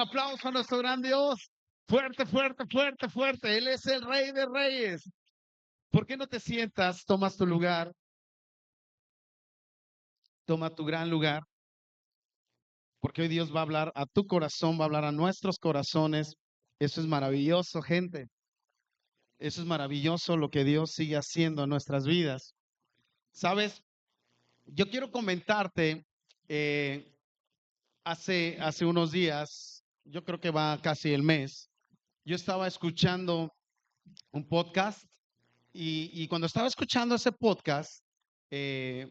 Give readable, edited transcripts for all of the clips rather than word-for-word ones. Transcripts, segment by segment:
aplauso a nuestro gran Dios. Fuerte, fuerte, fuerte, fuerte. Él es el Rey de Reyes. ¿Por qué no te sientas, tomas tu lugar, toma tu gran lugar? Porque hoy Dios va a hablar a tu corazón, va a hablar a nuestros corazones. Eso es maravilloso, gente. Eso es maravilloso lo que Dios sigue haciendo en nuestras vidas. Sabes, yo quiero comentarte, eh, hace unos días, yo creo que va casi el mes, yo estaba escuchando un podcast y cuando estaba escuchando ese podcast, eh,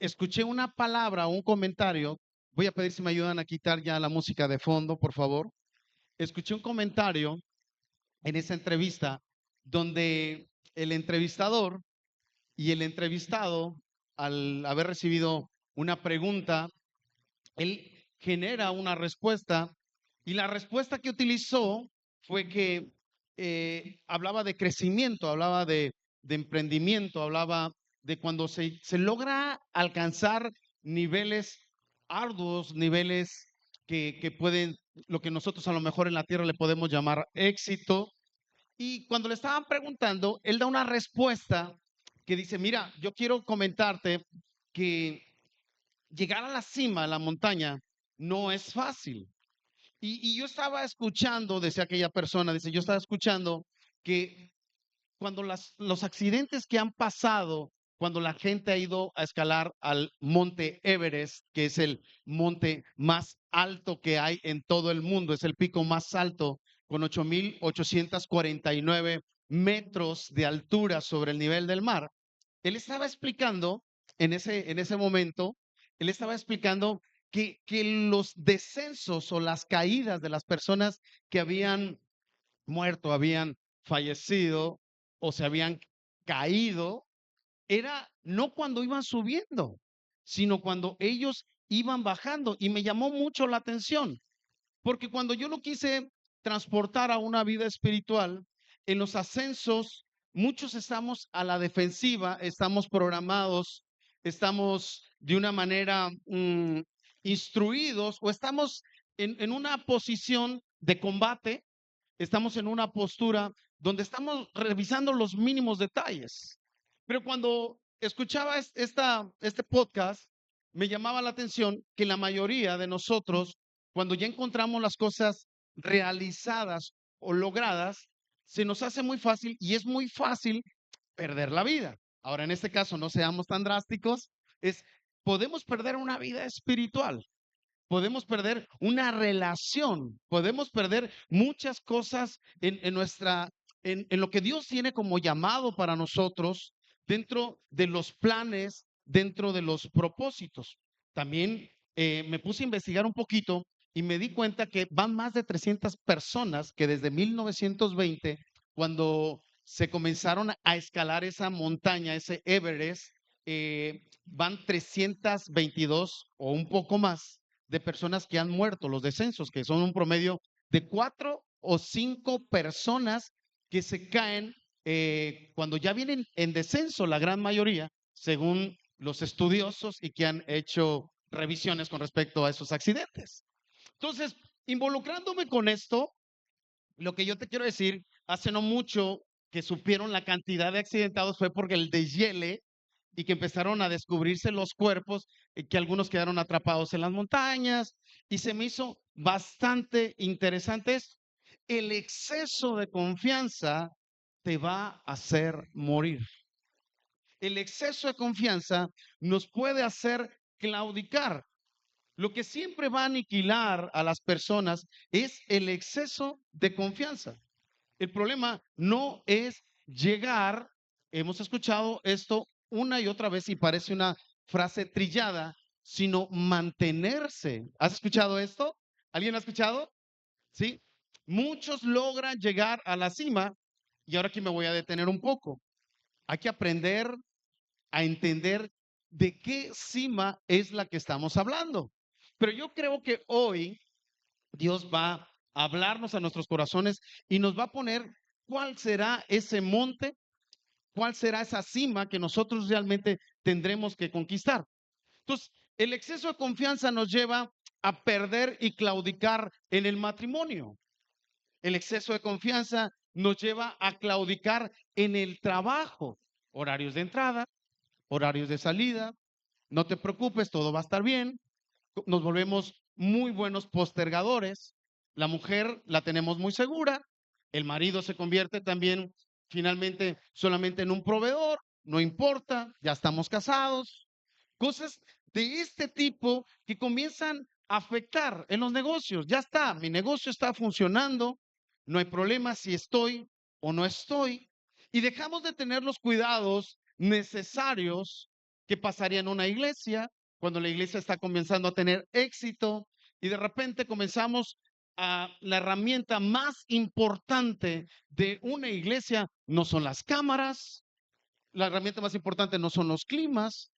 escuché una palabra, un comentario. Voy a pedir si me ayudan a quitar ya la música de fondo, por favor. Escuché un comentario en esa entrevista donde el entrevistador y el entrevistado, al haber recibido una pregunta, él genera una respuesta y la respuesta que utilizó fue que hablaba de crecimiento, hablaba de emprendimiento, hablaba de cuando se logra alcanzar niveles arduos, niveles que pueden, lo que nosotros a lo mejor en la tierra le podemos llamar éxito. Y cuando le estaban preguntando, él da una respuesta que dice, mira, yo quiero comentarte que llegar a la cima, a la montaña, no es fácil. Y yo estaba escuchando, decía aquella persona, dice, yo estaba escuchando que cuando los accidentes que han pasado, cuando la gente ha ido a escalar al monte Everest, que es el monte más alto que hay en todo el mundo, es el pico más alto, con 8,849 metros de altura sobre el nivel del mar. Él estaba explicando en ese momento, él estaba explicando que los descensos o las caídas de las personas que habían muerto, habían fallecido o se habían caído, era no cuando iban subiendo, sino cuando ellos iban bajando. Y me llamó mucho la atención, porque cuando yo lo quise transportar a una vida espiritual, en los ascensos, muchos estamos a la defensiva, estamos programados, estamos de una manera instruidos o estamos en una posición de combate, estamos en una postura donde estamos revisando los mínimos detalles. Pero cuando escuchaba este podcast, me llamaba la atención que la mayoría de nosotros, cuando ya encontramos las cosas realizadas o logradas, se nos hace muy fácil y es muy fácil perder la vida. Ahora, en este caso, no seamos tan drásticos, podemos perder una vida espiritual, podemos perder una relación, podemos perder muchas cosas en lo que Dios tiene como llamado para nosotros, dentro de los planes, dentro de los propósitos. También me puse a investigar un poquito y me di cuenta que van más de 300 personas que desde 1920, cuando se comenzaron a escalar esa montaña, ese Everest, van 322 o un poco más de personas que han muerto, los descensos, que son un promedio de 4 o 5 personas que se caen cuando ya vienen en descenso, la gran mayoría, según los estudiosos y que han hecho revisiones con respecto a esos accidentes. Entonces, involucrándome con esto, lo que yo te quiero decir, hace no mucho que supieron la cantidad de accidentados fue porque el deshiele y que empezaron a descubrirse los cuerpos, que algunos quedaron atrapados en las montañas, y se me hizo bastante interesante esto. El exceso de confianza te va a hacer morir. El exceso de confianza nos puede hacer claudicar. Lo que siempre va a aniquilar a las personas es el exceso de confianza. El problema no es llegar, hemos escuchado esto una y otra vez y parece una frase trillada, sino mantenerse. ¿Has escuchado esto? ¿Alguien ha escuchado? Sí. Muchos logran llegar a la cima y ahora aquí me voy a detener un poco. Hay que aprender a entender de qué cima es la que estamos hablando. Pero yo creo que hoy Dios va a hablarnos a nuestros corazones y nos va a poner cuál será ese monte, cuál será esa cima que nosotros realmente tendremos que conquistar. Entonces, el exceso de confianza nos lleva a perder y claudicar en el matrimonio. El exceso de confianza nos lleva a claudicar en el trabajo, horarios de entrada, horarios de salida. No te preocupes, todo va a estar bien. Nos volvemos muy buenos postergadores. La mujer la tenemos muy segura. El marido se convierte también finalmente solamente en un proveedor. No importa, ya estamos casados. Cosas de este tipo que comienzan a afectar en los negocios. Ya está, mi negocio está funcionando. No hay problema si estoy o no estoy. Y dejamos de tener los cuidados necesarios que pasaría en una iglesia, cuando la iglesia está comenzando a tener éxito y de repente comenzamos a la herramienta más importante de una iglesia no son las cámaras, la herramienta más importante no son los climas,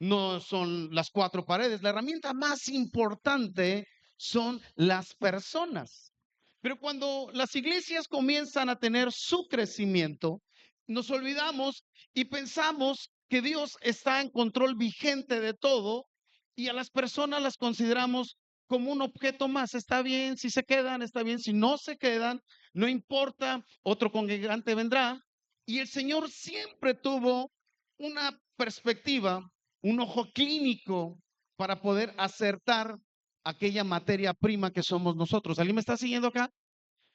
no son las cuatro paredes, la herramienta más importante son las personas. Pero cuando las iglesias comienzan a tener su crecimiento, nos olvidamos y pensamos que Dios está en control vigente de todo y a las personas las consideramos como un objeto más. Está bien si se quedan, está bien si no se quedan, no importa, otro congregante vendrá. Y el Señor siempre tuvo una perspectiva, un ojo clínico para poder acertar aquella materia prima que somos nosotros. ¿Alguien me está siguiendo acá?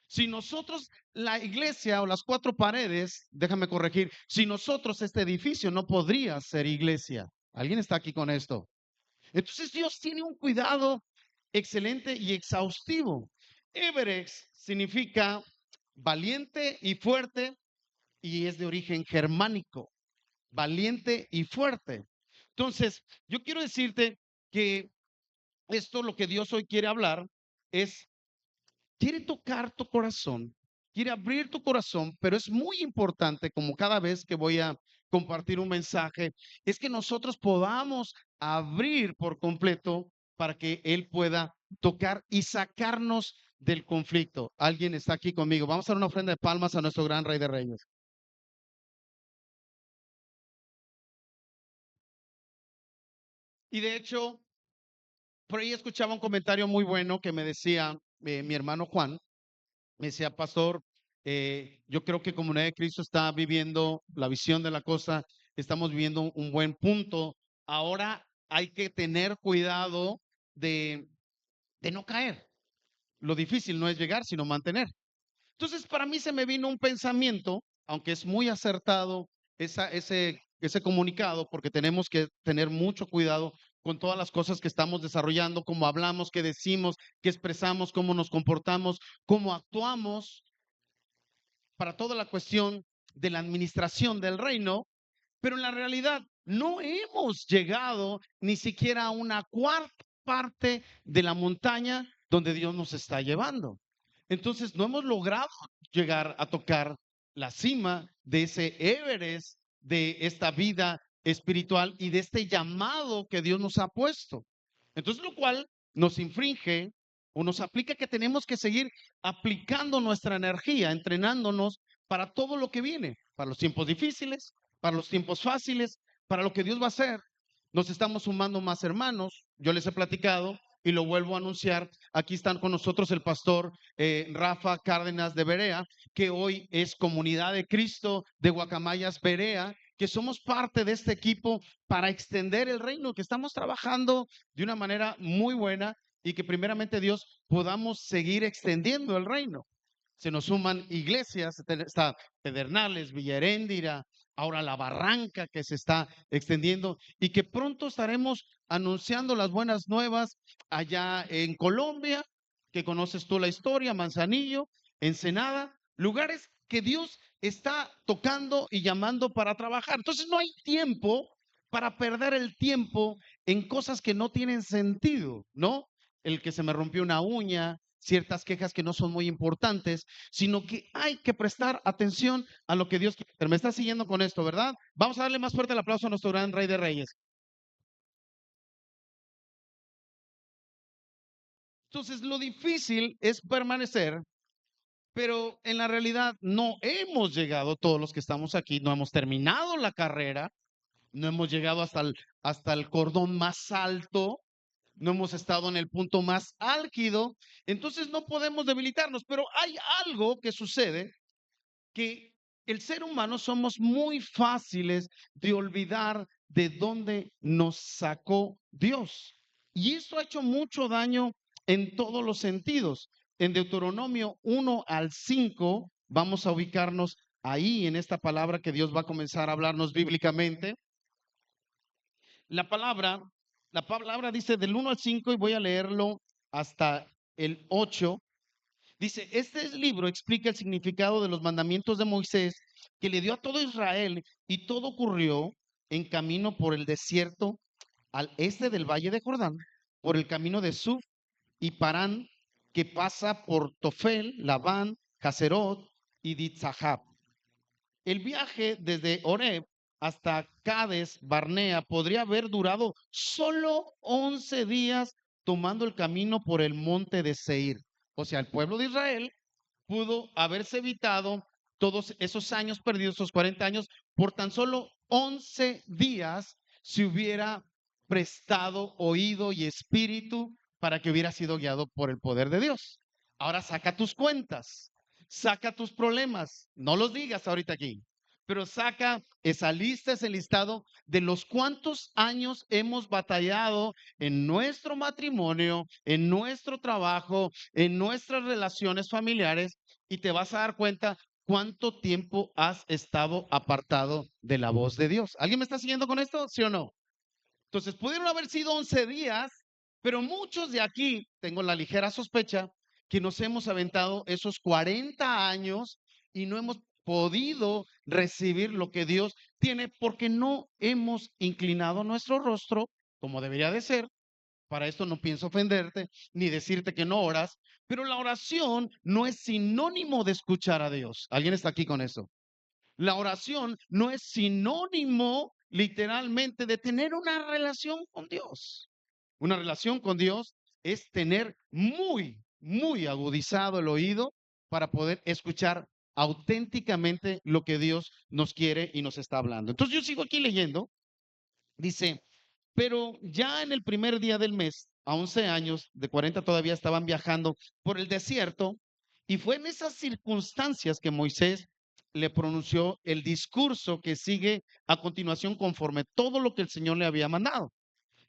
Si nosotros, la iglesia o las cuatro paredes, déjame corregir, si nosotros este edificio no podría ser iglesia. ¿Alguien está aquí con esto? Entonces Dios tiene un cuidado excelente y exhaustivo. Everex significa valiente y fuerte y es de origen germánico, valiente y fuerte. Entonces, yo quiero decirte que esto lo que Dios hoy quiere hablar es quiere tocar tu corazón, quiere abrir tu corazón, pero es muy importante, como cada vez que voy a compartir un mensaje, es que nosotros podamos abrir por completo para que Él pueda tocar y sacarnos del conflicto. Alguien está aquí conmigo. Vamos a dar una ofrenda de palmas a nuestro gran Rey de Reyes. Y de hecho, por ahí escuchaba un comentario muy bueno que me decía mi hermano Juan. Me decía, pastor, yo creo que Comunidad de Cristo está viviendo la visión de la cosa, estamos viviendo un buen punto. Ahora hay que tener cuidado de no caer. Lo difícil no es llegar, sino mantener. Entonces, para mí se me vino un pensamiento, aunque es muy acertado ese comunicado, porque tenemos que tener mucho cuidado con todas las cosas que estamos desarrollando, cómo hablamos, qué decimos, qué expresamos, cómo nos comportamos, cómo actuamos para toda la cuestión de la administración del reino, pero en la realidad no hemos llegado ni siquiera a una cuarta parte de la montaña donde Dios nos está llevando. Entonces no hemos logrado llegar a tocar la cima de ese Everest de esta vida espiritual y de este llamado que Dios nos ha puesto. Entonces lo cual nos infringe o nos aplica que tenemos que seguir aplicando nuestra energía, entrenándonos para todo lo que viene, para los tiempos difíciles, para los tiempos fáciles, para lo que Dios va a hacer. Nos estamos sumando más hermanos. Yo les he platicado y lo vuelvo a anunciar. Aquí están con nosotros el pastor Rafa Cárdenas de Berea, que hoy es Comunidad de Cristo de Guacamayas Berea, que somos parte de este equipo para extender el reino, que estamos trabajando de una manera muy buena y que primeramente Dios podamos seguir extendiendo el reino. Se nos suman iglesias, está Pedernales, Villa Heréndira, ahora La Barranca que se está extendiendo y que pronto estaremos anunciando las buenas nuevas allá en Colombia, que conoces tú la historia, Manzanillo, Ensenada, lugares que Dios está tocando y llamando para trabajar. Entonces no hay tiempo para perder el tiempo en cosas que no tienen sentido, ¿no? El que se me rompió una uña, ciertas quejas que no son muy importantes, sino que hay que prestar atención a lo que Dios quiere. Me está siguiendo con esto, ¿verdad? Vamos a darle más fuerte el aplauso a nuestro gran Rey de Reyes. Entonces, lo difícil es permanecer, pero en la realidad no hemos llegado, todos los que estamos aquí, no hemos terminado la carrera, no hemos llegado hasta el cordón más alto, no hemos estado en el punto más álgido, entonces no podemos debilitarnos, pero hay algo que sucede que el ser humano somos muy fáciles de olvidar de dónde nos sacó Dios. Y esto ha hecho mucho daño en todos los sentidos. En Deuteronomio 1 al 5 vamos a ubicarnos ahí en esta palabra que Dios va a comenzar a hablarnos bíblicamente. La palabra, la palabra dice del 1 al 5 y voy a leerlo hasta el 8. Dice, este libro explica el significado de los mandamientos de Moisés que le dio a todo Israel, y todo ocurrió en camino por el desierto al este del valle de Jordán, por el camino de Suf y Parán, que pasa por Tofel, Labán, Haserot y Ditzahab. El viaje desde Horeb hasta Cades Barnea podría haber durado solo 11 días tomando el camino por el monte de Seir. O sea, el pueblo de Israel pudo haberse evitado todos esos años perdidos, esos 40 años, por tan solo 11 días si hubiera prestado oído y espíritu para que hubiera sido guiado por el poder de Dios. Ahora saca tus cuentas, saca tus problemas, no los digas ahorita aquí, pero saca esa lista, ese listado de los cuántos años hemos batallado en nuestro matrimonio, en nuestro trabajo, en nuestras relaciones familiares, y te vas a dar cuenta cuánto tiempo has estado apartado de la voz de Dios. ¿Alguien me está siguiendo con esto? ¿Sí o no? Entonces, pudieron haber sido 11 días, pero muchos de aquí, tengo la ligera sospecha, que nos hemos aventado esos 40 años y no hemos podido recibir lo que Dios tiene porque no hemos inclinado nuestro rostro como debería de ser. Para esto no pienso ofenderte ni decirte que no oras, pero la oración no es sinónimo de escuchar a Dios. ¿Alguien está aquí con eso? La oración no es sinónimo literalmente de tener una relación con Dios. Una relación con Dios es tener muy agudizado el oído para poder escuchar auténticamente lo que Dios nos quiere y nos está hablando. Entonces yo sigo aquí leyendo. Dice, pero ya en el primer día del mes, a 11 años, de 40 todavía estaban viajando por el desierto, y fue en esas circunstancias que Moisés le pronunció el discurso que sigue a continuación conforme todo lo que el Señor le había mandado.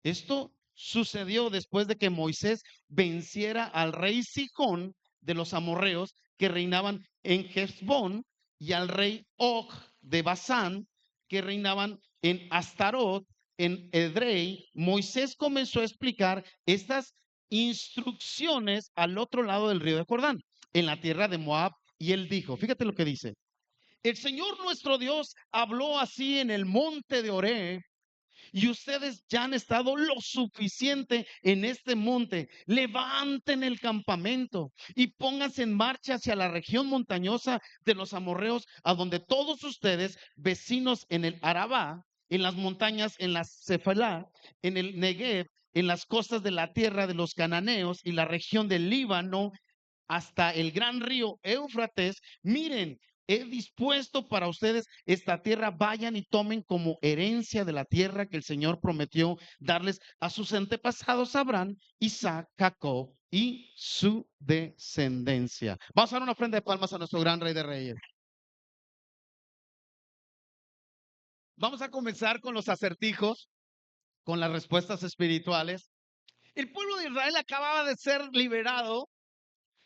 Esto sucedió después de que Moisés venciera al rey Sihón de los amorreos que reinaban en Hezbón, y al rey Og de Basán que reinaban en Astarot, en Edrei. Moisés comenzó a explicar estas instrucciones al otro lado del río de Jordán, en la tierra de Moab, y él dijo, fíjate lo que dice, el Señor nuestro Dios habló así en el monte de Oreb, y ustedes ya han estado lo suficiente en este monte. Levanten el campamento y pónganse en marcha hacia la región montañosa de los amorreos, a donde todos ustedes, vecinos en el Arabá, en las montañas, en la Cefalá, en el Negev, en las costas de la tierra de los cananeos y la región del Líbano, hasta el gran río Éufrates, miren, he dispuesto para ustedes esta tierra, vayan y tomen como herencia de la tierra que el Señor prometió darles a sus antepasados Abraham, Isaac, Jacob y su descendencia. Vamos a dar una ofrenda de palmas a nuestro gran Rey de Reyes. Vamos a comenzar con los acertijos, con las respuestas espirituales. El pueblo de Israel acababa de ser liberado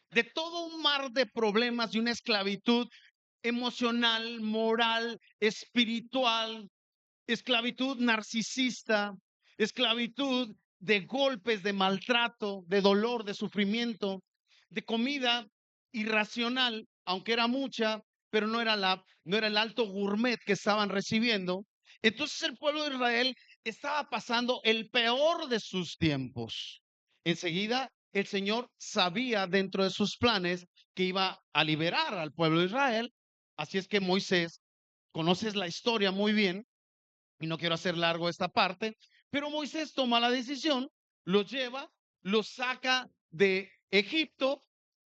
de todo un mar de problemas y una esclavitud emocional, moral, espiritual, esclavitud narcisista, esclavitud de golpes, de maltrato, de dolor, de sufrimiento, de comida irracional, aunque era mucha, pero no era el alto gourmet que estaban recibiendo. Entonces el pueblo de Israel estaba pasando el peor de sus tiempos. Enseguida el Señor sabía dentro de sus planes que iba a liberar al pueblo de Israel. Así es que Moisés, conoces la historia muy bien, y no quiero hacer largo esta parte, pero Moisés toma la decisión, los lleva, los saca de Egipto,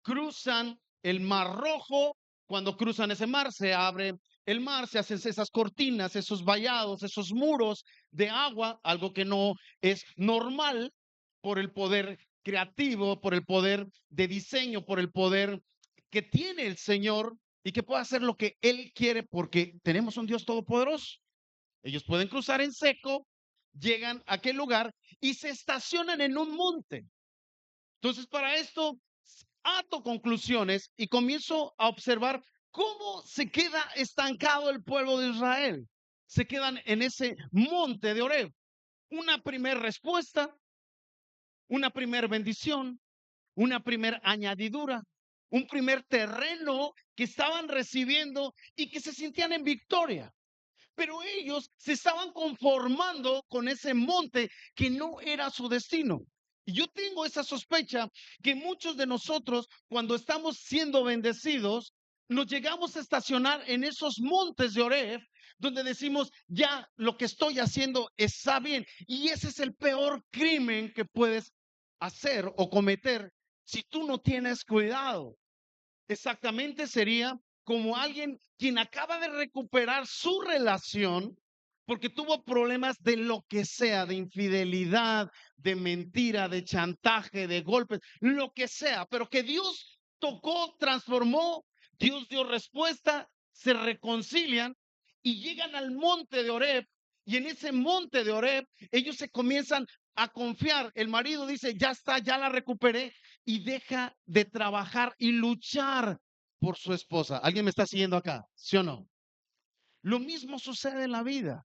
cruzan el Mar Rojo. Cuando cruzan ese mar, se abre el mar, se hacen esas cortinas, esos vallados, esos muros de agua, algo que no es normal. por el poder creativo, por el poder de diseño, por el poder que tiene el Señor y que puede hacer lo que Él quiere porque tenemos un Dios todopoderoso. Ellos pueden cruzar en seco, llegan a aquel lugar y se estacionan en un monte. Entonces, para esto, ato conclusiones y comienzo a observar cómo se queda estancado el pueblo de Israel. Se quedan en ese monte de Oreb. Una primera respuesta, una primera bendición, una primera añadidura, un primer terreno que estaban recibiendo y que se sentían en victoria. Pero ellos se estaban conformando con ese monte que no era su destino. Y yo tengo esa sospecha que muchos de nosotros, cuando estamos siendo bendecidos, nos llegamos a estacionar en esos montes de Oreb, donde decimos, ya lo que estoy haciendo está bien. Y ese es el peor crimen que puedes hacer o cometer si tú no tienes cuidado. Exactamente sería como alguien quien acaba de recuperar su relación porque tuvo problemas de lo que sea, de infidelidad, de mentira, de chantaje, de golpes, lo que sea, pero que Dios tocó, transformó, Dios dio respuesta, se reconcilian y llegan al monte de Oreb. Y en ese monte de Oreb, ellos se comienzan a confiar. El marido dice, ya está, ya la recuperé, y deja de trabajar y luchar por su esposa. ¿Alguien me está siguiendo acá? ¿Sí o no? Lo mismo sucede en la vida.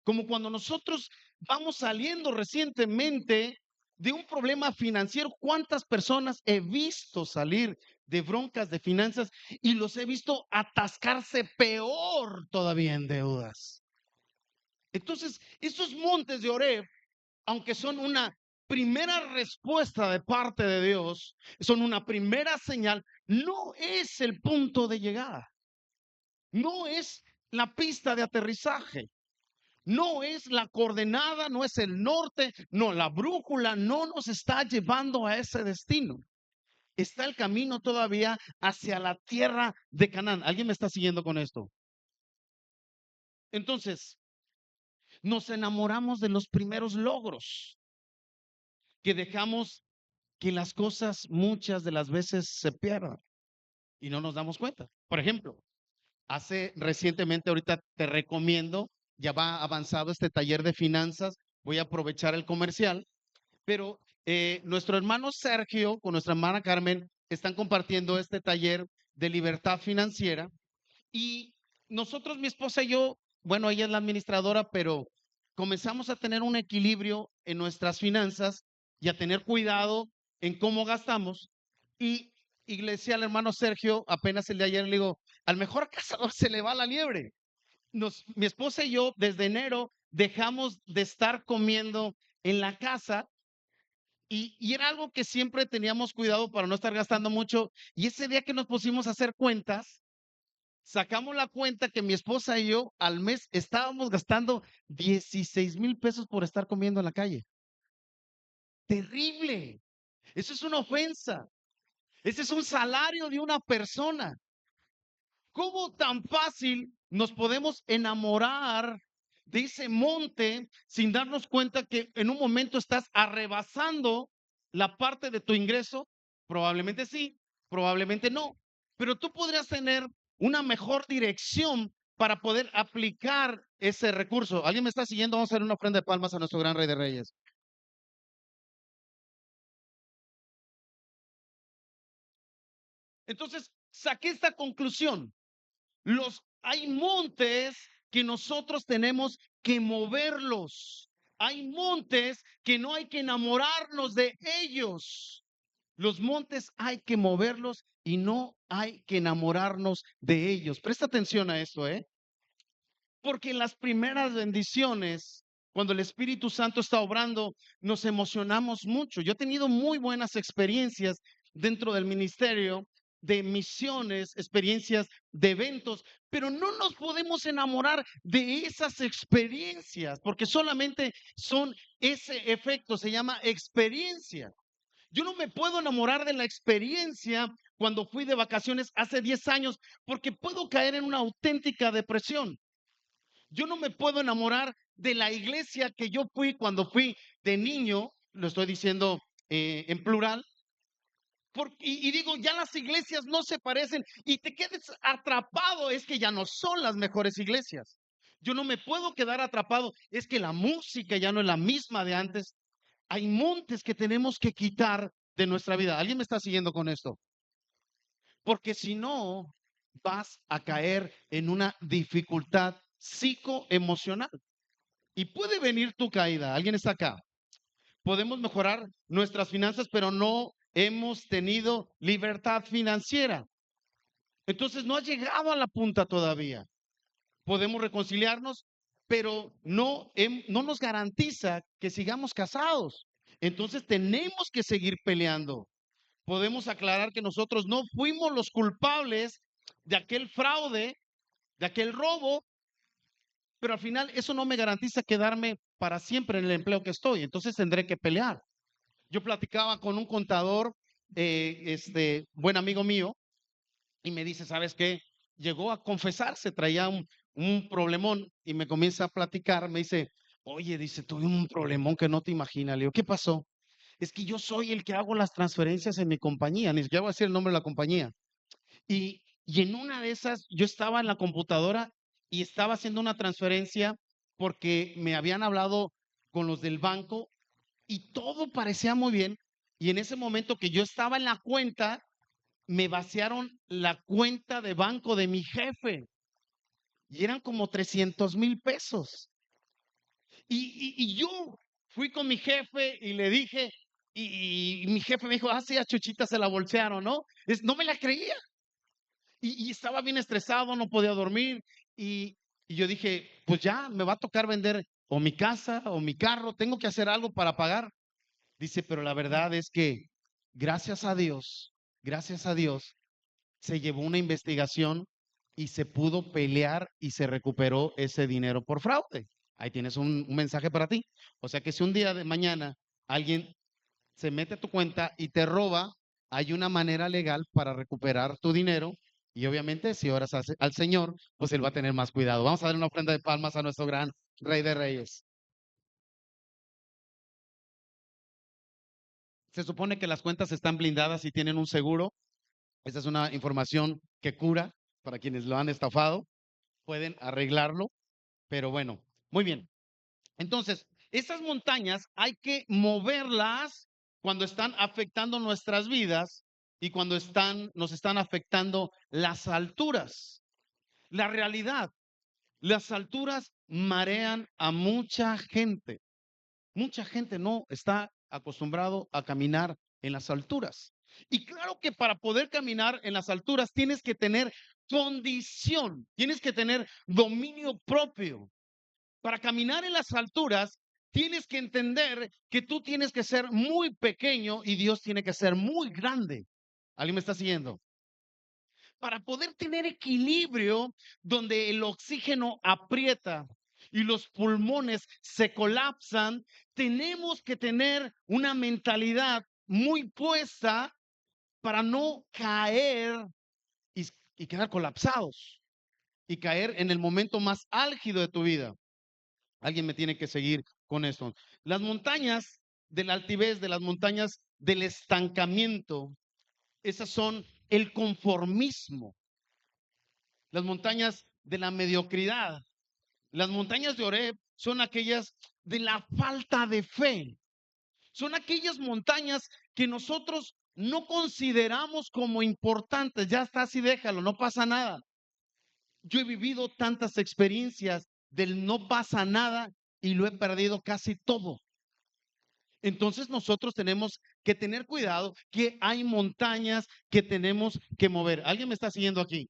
Como cuando nosotros vamos saliendo recientemente de un problema financiero, ¿cuántas personas he visto salir de broncas de finanzas y los he visto atascarse peor todavía en deudas? Entonces, esos montes de Oreb, aunque son una primera respuesta de parte de Dios, son una primera señal, no es el punto de llegada, no es la pista de aterrizaje, no es la coordenada, no es el norte, no, la brújula no nos está llevando a ese destino. Está el camino todavía hacia la tierra de Canaán. ¿Alguien me está siguiendo con esto? Entonces, nos enamoramos de los primeros logros que dejamos que las cosas muchas de las veces se pierdan y no nos damos cuenta. Por ejemplo, hace recientemente, ahorita te recomiendo, ya va avanzado este taller de finanzas, voy a aprovechar el comercial, pero nuestro hermano Sergio con nuestra hermana Carmen están compartiendo este taller de libertad financiera y nosotros, mi esposa y yo, bueno, ella es la administradora, pero comenzamos a tener un equilibrio en nuestras finanzas y a tener cuidado en cómo gastamos. Y le decía al hermano Sergio, apenas el de ayer, le digo, al mejor cazador se le va la liebre. Mi esposa y yo, desde enero, dejamos de estar comiendo en la casa y era algo que siempre teníamos cuidado para no estar gastando mucho. Y ese día que nos pusimos a hacer cuentas, sacamos la cuenta que mi esposa y yo al mes estábamos gastando 16,000 pesos por estar comiendo en la calle. Terrible. Eso es una ofensa. Ese es un salario de una persona. ¿Cómo tan fácil nos podemos enamorar de ese monte sin darnos cuenta que en un momento estás arrebasando la parte de tu ingreso? Probablemente sí, probablemente no, pero tú podrías tener una mejor dirección para poder aplicar ese recurso. ¿Alguien me está siguiendo? Vamos a hacer una ofrenda de palmas a nuestro gran Rey de Reyes. Entonces, saqué esta conclusión. Hay montes que nosotros tenemos que moverlos. Hay montes que no hay que enamorarnos de ellos. Los montes hay que moverlos y no hay que enamorarnos de ellos. Presta atención a esto, ¿eh? Porque en las primeras bendiciones, cuando el Espíritu Santo está obrando, nos emocionamos mucho. Yo he tenido muy buenas experiencias dentro del ministerio de misiones, experiencias de eventos, pero no nos podemos enamorar de esas experiencias porque solamente son ese efecto, se llama experiencia. Yo no me puedo enamorar de la experiencia cuando fui de vacaciones hace 10 años porque puedo caer en una auténtica depresión. Yo no me puedo enamorar de la iglesia que yo fui cuando fui de niño lo estoy diciendo en plural, y digo, ya las iglesias no se parecen y te quedes atrapado, es que ya no son las mejores iglesias. Yo no me puedo quedar atrapado, es que la música ya no es la misma de antes. Hay montes que tenemos que quitar de nuestra vida. ¿Alguien me está siguiendo con esto? Porque si no, vas a caer en una dificultad psicoemocional y puede venir tu caída. ¿Alguien está acá? Podemos mejorar nuestras finanzas, pero no hemos tenido libertad financiera. Entonces no ha llegado a la punta todavía. Podemos reconciliarnos, pero no nos garantiza que sigamos casados. Entonces tenemos que seguir peleando. Podemos aclarar que nosotros no fuimos los culpables de aquel fraude, de aquel robo, pero al final eso no me garantiza quedarme para siempre en el empleo que estoy. Entonces tendré que pelear. Yo platicaba con un contador, buen amigo mío, y me dice, ¿sabes qué? Llegó a confesarse, traía un problemón y me comienza a platicar, me dice, oye, dice, tuve un problemón que no te imaginas. Le digo, ¿qué pasó? Es que yo soy el que hago las transferencias en mi compañía, ni siquiera voy a decir el nombre de la compañía. Y en una de esas, yo estaba en la computadora y estaba haciendo una transferencia porque me habían hablado con los del banco y todo parecía muy bien. Y en ese momento que yo estaba en la cuenta, me vaciaron la cuenta de banco de mi jefe y eran como 300,000 pesos. Y yo fui con mi jefe y le dije, y mi jefe me dijo, sí, a Chuchita se la bolsearon, ¿no? No me la creía. Y estaba bien estresado, no podía dormir. Y yo dije, pues ya me va a tocar vender o mi casa o mi carro, tengo que hacer algo para pagar. Dice, pero la verdad es que gracias a Dios, se llevó una investigación y se pudo pelear y se recuperó ese dinero por fraude. Ahí tienes un mensaje para ti. O sea que si un día de mañana alguien se mete a tu cuenta y te roba, hay una manera legal para recuperar tu dinero. Y obviamente, si oras al Señor, pues Él va a tener más cuidado. Vamos a dar una ofrenda de palmas a nuestro gran Rey de Reyes. Se supone que las cuentas están blindadas y tienen un seguro. Esa es una información que cura para quienes lo han estafado. Pueden arreglarlo, pero bueno, muy bien. Entonces, esas montañas hay que moverlas cuando están afectando nuestras vidas y cuando nos están afectando las alturas. La realidad, las alturas marean a mucha gente. Mucha gente no está acostumbrado a caminar en las alturas. Y claro que para poder caminar en las alturas tienes que tener condición, tienes que tener dominio propio. Para caminar en las alturas, tienes que entender que tú tienes que ser muy pequeño y Dios tiene que ser muy grande. ¿Alguien me está siguiendo? Para poder tener equilibrio donde el oxígeno aprieta y los pulmones se colapsan, tenemos que tener una mentalidad muy puesta para no caer y, y quedar colapsados y caer en el momento más álgido de tu vida. Alguien me tiene que seguir con esto. Las montañas de la altivez, de las montañas del estancamiento, esas son el conformismo. Las montañas de la mediocridad. Las montañas de Oreb son aquellas de la falta de fe. Son aquellas montañas que nosotros no consideramos como importantes. Ya está, así déjalo, no pasa nada. Yo he vivido tantas experiencias del no pasa nada y lo he perdido casi todo. Entonces nosotros tenemos que tener cuidado que hay montañas que tenemos que mover. ¿Alguien me está siguiendo aquí?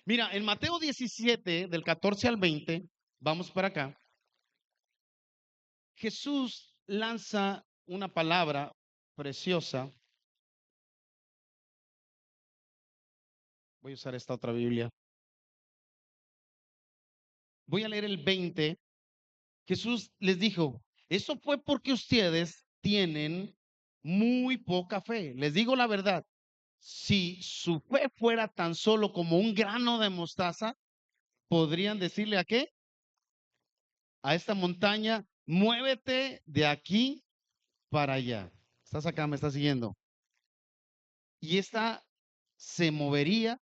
Mira, en Mateo 17, del 14 al 20, vamos para acá, Jesús lanza una palabra preciosa. Voy a usar esta otra Biblia. Voy a leer el 20. Jesús les dijo, eso fue porque ustedes tienen muy poca fe. Les digo la verdad, si su fe fuera tan solo como un grano de mostaza, podrían decirle a qué? A esta montaña, muévete de aquí para allá. ¿Estás acá? ¿Me estás siguiendo? Y esta se movería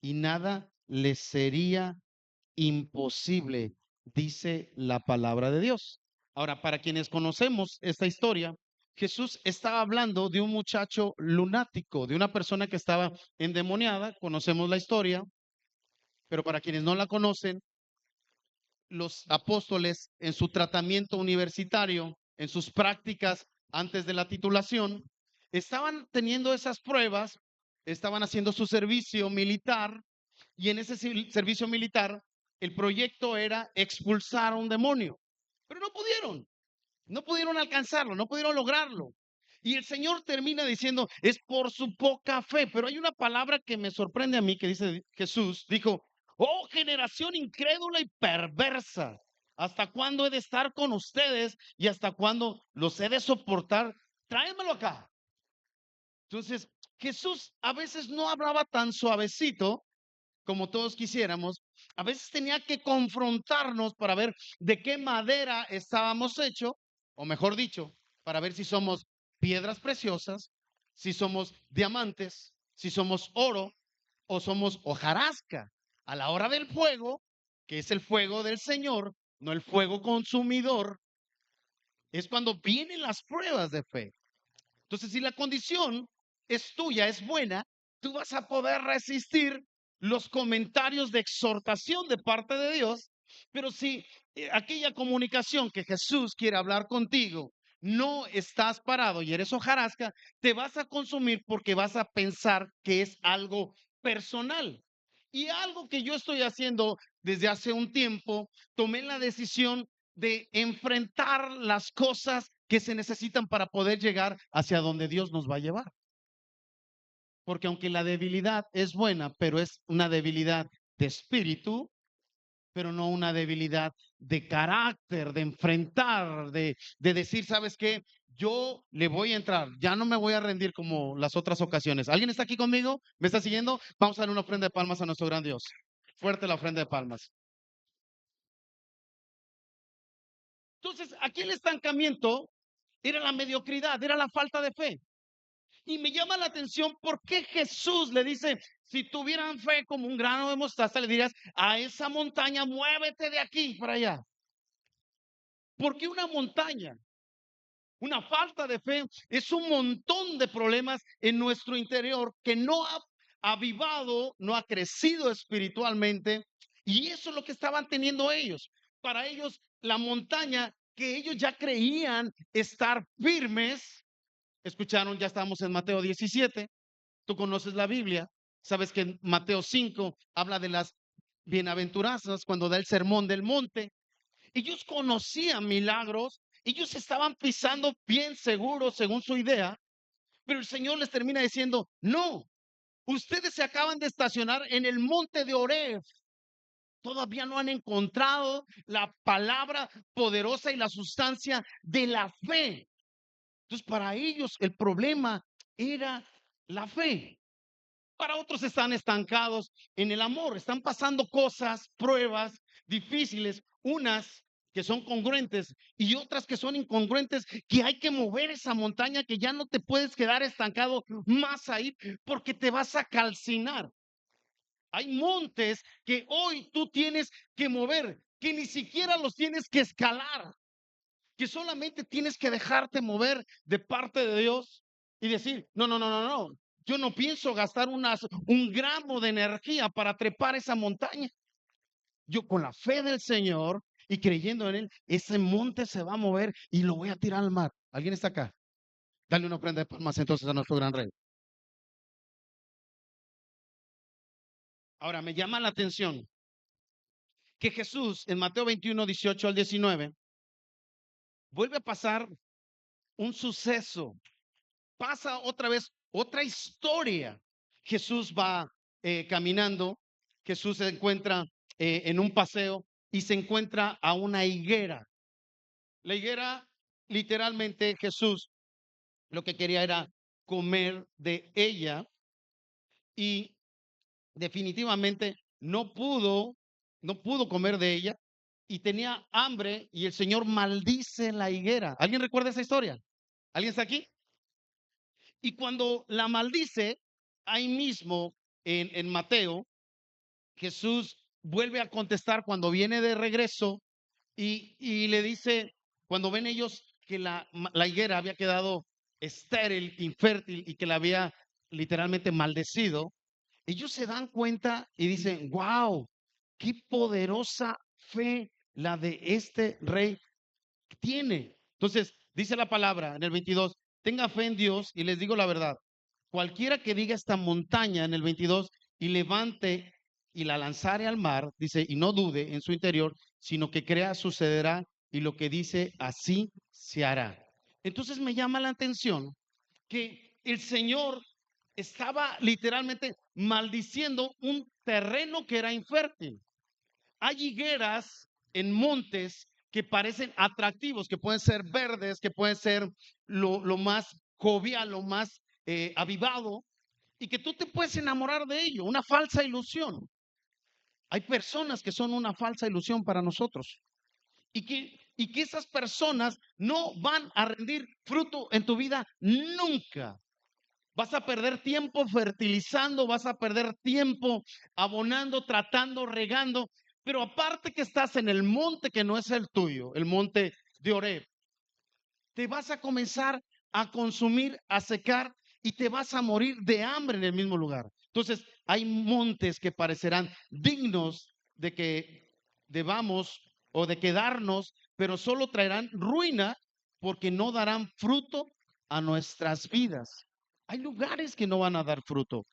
y nada le sería imposible, dice la palabra de Dios. Ahora, para quienes conocemos esta historia, Jesús estaba hablando de un muchacho lunático, de una persona que estaba endemoniada. Conocemos la historia, pero para quienes no la conocen, los apóstoles en su tratamiento universitario, en sus prácticas antes de la titulación, estaban teniendo esas pruebas, estaban haciendo su servicio militar y en ese servicio militar el proyecto era expulsar a un demonio, pero no pudieron alcanzarlo, no pudieron lograrlo. Y el Señor termina diciendo, es por su poca fe, pero hay una palabra que me sorprende a mí que dice Jesús, dijo, oh generación incrédula y perversa, ¿hasta cuándo he de estar con ustedes y hasta cuándo los he de soportar? Tráemelo acá. Entonces, Jesús a veces no hablaba tan suavecito como todos quisiéramos, a veces tenía que confrontarnos para ver de qué madera estábamos hechos, o mejor dicho, para ver si somos piedras preciosas, si somos diamantes, si somos oro o somos hojarasca. A la hora del fuego, que es el fuego del Señor, no el fuego consumidor, es cuando vienen las pruebas de fe. Entonces, si la condición es tuya, es buena, tú vas a poder resistir los comentarios de exhortación de parte de Dios, pero si aquella comunicación que Jesús quiere hablar contigo, no estás parado y eres hojarasca, te vas a consumir porque vas a pensar que es algo personal. Y algo que yo estoy haciendo desde hace un tiempo, tomé la decisión de enfrentar las cosas que se necesitan para poder llegar hacia donde Dios nos va a llevar. Porque aunque la debilidad es buena, pero es una debilidad de espíritu, pero no una debilidad de carácter, de enfrentar, de decir, ¿sabes qué? Yo le voy a entrar, ya no me voy a rendir como las otras ocasiones. ¿Alguien está aquí conmigo? ¿Me está siguiendo? Vamos a dar una ofrenda de palmas a nuestro gran Dios. Fuerte la ofrenda de palmas. Entonces, aquí el estancamiento era la mediocridad, era la falta de fe. Y me llama la atención por qué Jesús le dice, si tuvieran fe como un grano de mostaza, le dirías a esa montaña, muévete de aquí para allá. ¿Por qué una montaña? Una falta de fe es un montón de problemas en nuestro interior que no ha avivado, no ha crecido espiritualmente. Y eso es lo que estaban teniendo ellos. Para ellos, la montaña que ellos ya creían estar firmes, escucharon, ya estamos en Mateo 17. Tú conoces la Biblia, sabes que en Mateo 5 habla de las bienaventuranzas cuando da el sermón del monte. Ellos conocían milagros, ellos estaban pisando bien seguros según su idea, pero el Señor les termina diciendo, no, ustedes se acaban de estacionar en el monte de Oreb. Todavía no han encontrado la palabra poderosa y la sustancia de la fe. Entonces, para ellos el problema era la fe. Para otros están estancados en el amor, están pasando cosas, pruebas difíciles, unas que son congruentes y otras que son incongruentes, que hay que mover esa montaña, que ya no te puedes quedar estancado más ahí porque te vas a calcinar. Hay montes que hoy tú tienes que mover, que ni siquiera los tienes que escalar, que solamente tienes que dejarte mover de parte de Dios y decir, no, no, no, no, no, yo no pienso gastar un gramo de energía para trepar esa montaña. Yo con la fe del Señor y creyendo en Él, ese monte se va a mover y lo voy a tirar al mar. ¿Alguien está acá? Dale una ofrenda de palmas entonces a nuestro gran rey. Ahora, me llama la atención que Jesús en Mateo 21, 18 al 19, vuelve a pasar un suceso, pasa otra vez otra historia. Jesús va caminando, Jesús se encuentra en un paseo y se encuentra a una higuera. La higuera, literalmente, Jesús lo que quería era comer de ella y definitivamente no pudo comer de ella y tenía hambre y el Señor maldice la higuera. ¿Alguien recuerda esa historia? ¿Alguien está aquí? Y cuando la maldice, ahí mismo en Mateo, Jesús vuelve a contestar cuando viene de regreso y le dice, cuando ven ellos que la higuera había quedado estéril, infértil y que la había literalmente maldecido, ellos se dan cuenta y dicen, wow, qué poderosa fe la de este rey tiene. Entonces, dice la palabra en el 22, tenga fe en Dios y les digo la verdad. Cualquiera que diga esta montaña en el 22 y levante y la lanzare al mar, dice, y no dude en su interior, sino que crea sucederá y lo que dice así se hará. Entonces me llama la atención que el Señor estaba literalmente maldiciendo un terreno que era infértil. Hay higueras en montes que parecen atractivos, que pueden ser verdes, que pueden ser lo más jovial, lo más avivado, y que tú te puedes enamorar de ello, una falsa ilusión. Hay personas que son una falsa ilusión para nosotros y que esas personas no van a rendir fruto en tu vida nunca. Vas a perder tiempo fertilizando, vas a perder tiempo abonando, tratando, regando, pero aparte que estás en el monte que no es el tuyo, el monte de Oreb, te vas a comenzar a consumir, a secar y te vas a morir de hambre en el mismo lugar. Entonces, hay montes que parecerán dignos de que debamos o de quedarnos, pero solo traerán ruina porque no darán fruto a nuestras vidas. Hay lugares que no van a dar fruto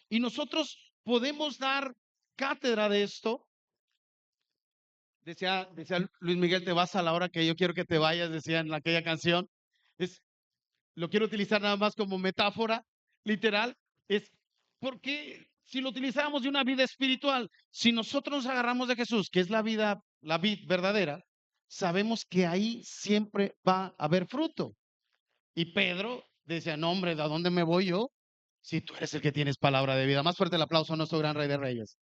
y nosotros podemos dar cátedra de esto. Decía Luis Miguel, te vas a la hora que yo quiero que te vayas, decía en aquella canción. Es, lo quiero utilizar nada más como metáfora literal, es porque si lo utilizamos de una vida espiritual, si nosotros nos agarramos de Jesús, que es la vida, la vida verdadera, sabemos que ahí siempre va a haber fruto. Y Pedro decía, no hombre, ¿de dónde me voy yo? Si tú eres el que tienes palabra de vida. Más fuerte el aplauso a nuestro gran Rey de Reyes.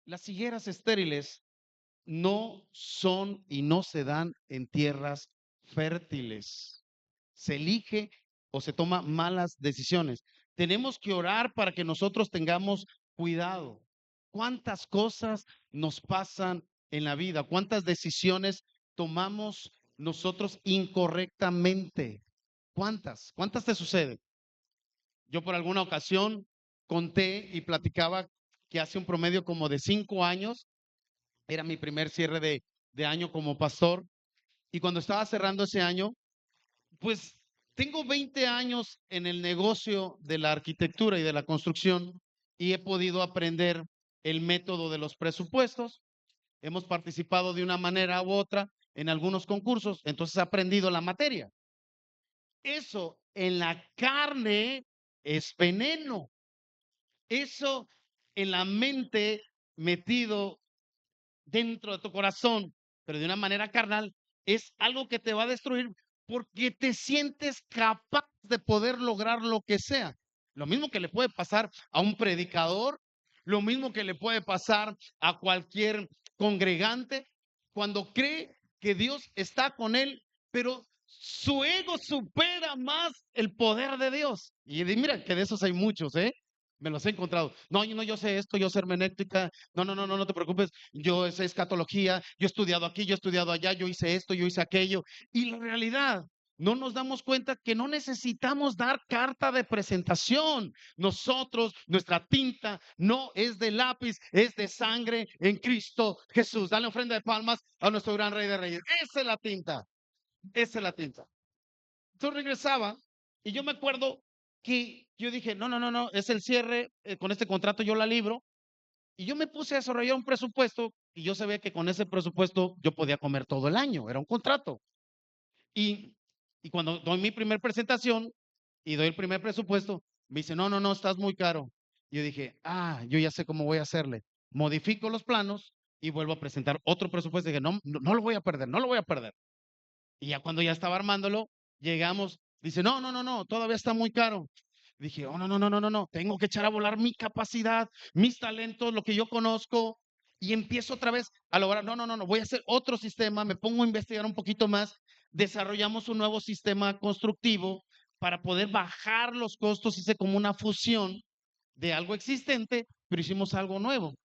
Las higueras estériles no son y no se dan en tierras fértiles. Se elige o se toma malas decisiones. Tenemos que orar para que nosotros tengamos cuidado. ¿Cuántas cosas nos pasan en la vida? ¿Cuántas decisiones tomamos nosotros incorrectamente? ¿Cuántas? ¿Cuántas te suceden? Yo por alguna ocasión conté y platicaba que hace un promedio como de 5 años era mi primer cierre de año como pastor. Y cuando estaba cerrando ese año, pues tengo 20 años en el negocio de la arquitectura y de la construcción y he podido aprender el método de los presupuestos. Hemos participado de una manera u otra en algunos concursos, entonces he aprendido la materia. Eso en la carne es veneno. Eso en la mente metido dentro de tu corazón, pero de una manera carnal, es algo que te va a destruir porque te sientes capaz de poder lograr lo que sea. Lo mismo que le puede pasar a un predicador, lo mismo que le puede pasar a cualquier congregante cuando cree que Dios está con él, pero su ego supera más el poder de Dios. Y mira que de esos hay muchos, ¿eh? Me los he encontrado. No, no, yo sé esto, yo sé hermenéutica. No, no, no, no, no te preocupes. Yo sé escatología, yo he estudiado aquí, yo he estudiado allá, yo hice esto, yo hice aquello. Y la realidad, no nos damos cuenta que no necesitamos dar carta de presentación. Nosotros, nuestra tinta no es de lápiz, es de sangre en Cristo Jesús. Dale ofrenda de palmas a nuestro gran Rey de Reyes. Esa es la tinta, esa es la tinta. Entonces regresaba y yo me acuerdo que yo dije, no, no, no, no, es el cierre, con este contrato yo la libro. Y yo me puse a desarrollar un presupuesto y yo sabía que con ese presupuesto yo podía comer todo el año, era un contrato. Y, y cuando doy mi primer presentación y doy el primer presupuesto, me dice, no, no, no, estás muy caro. Yo dije, yo ya sé cómo voy a hacerle. Modifico los planos y vuelvo a presentar otro presupuesto. Y dije, no, no, no lo voy a perder, no lo voy a perder. Y ya cuando ya estaba armándolo, llegamos, dice, no, no, no, no, todavía está muy caro. Dije, oh, no, no, no, no, no, no, tengo que echar a volar mi capacidad, mis talentos, lo que yo conozco. y empiezo otra vez a lograr, no, voy a hacer otro sistema, me pongo a investigar un poquito más, desarrollamos un nuevo sistema constructivo para poder bajar los costos, hice como una fusión de algo existente, pero hicimos algo nuevo.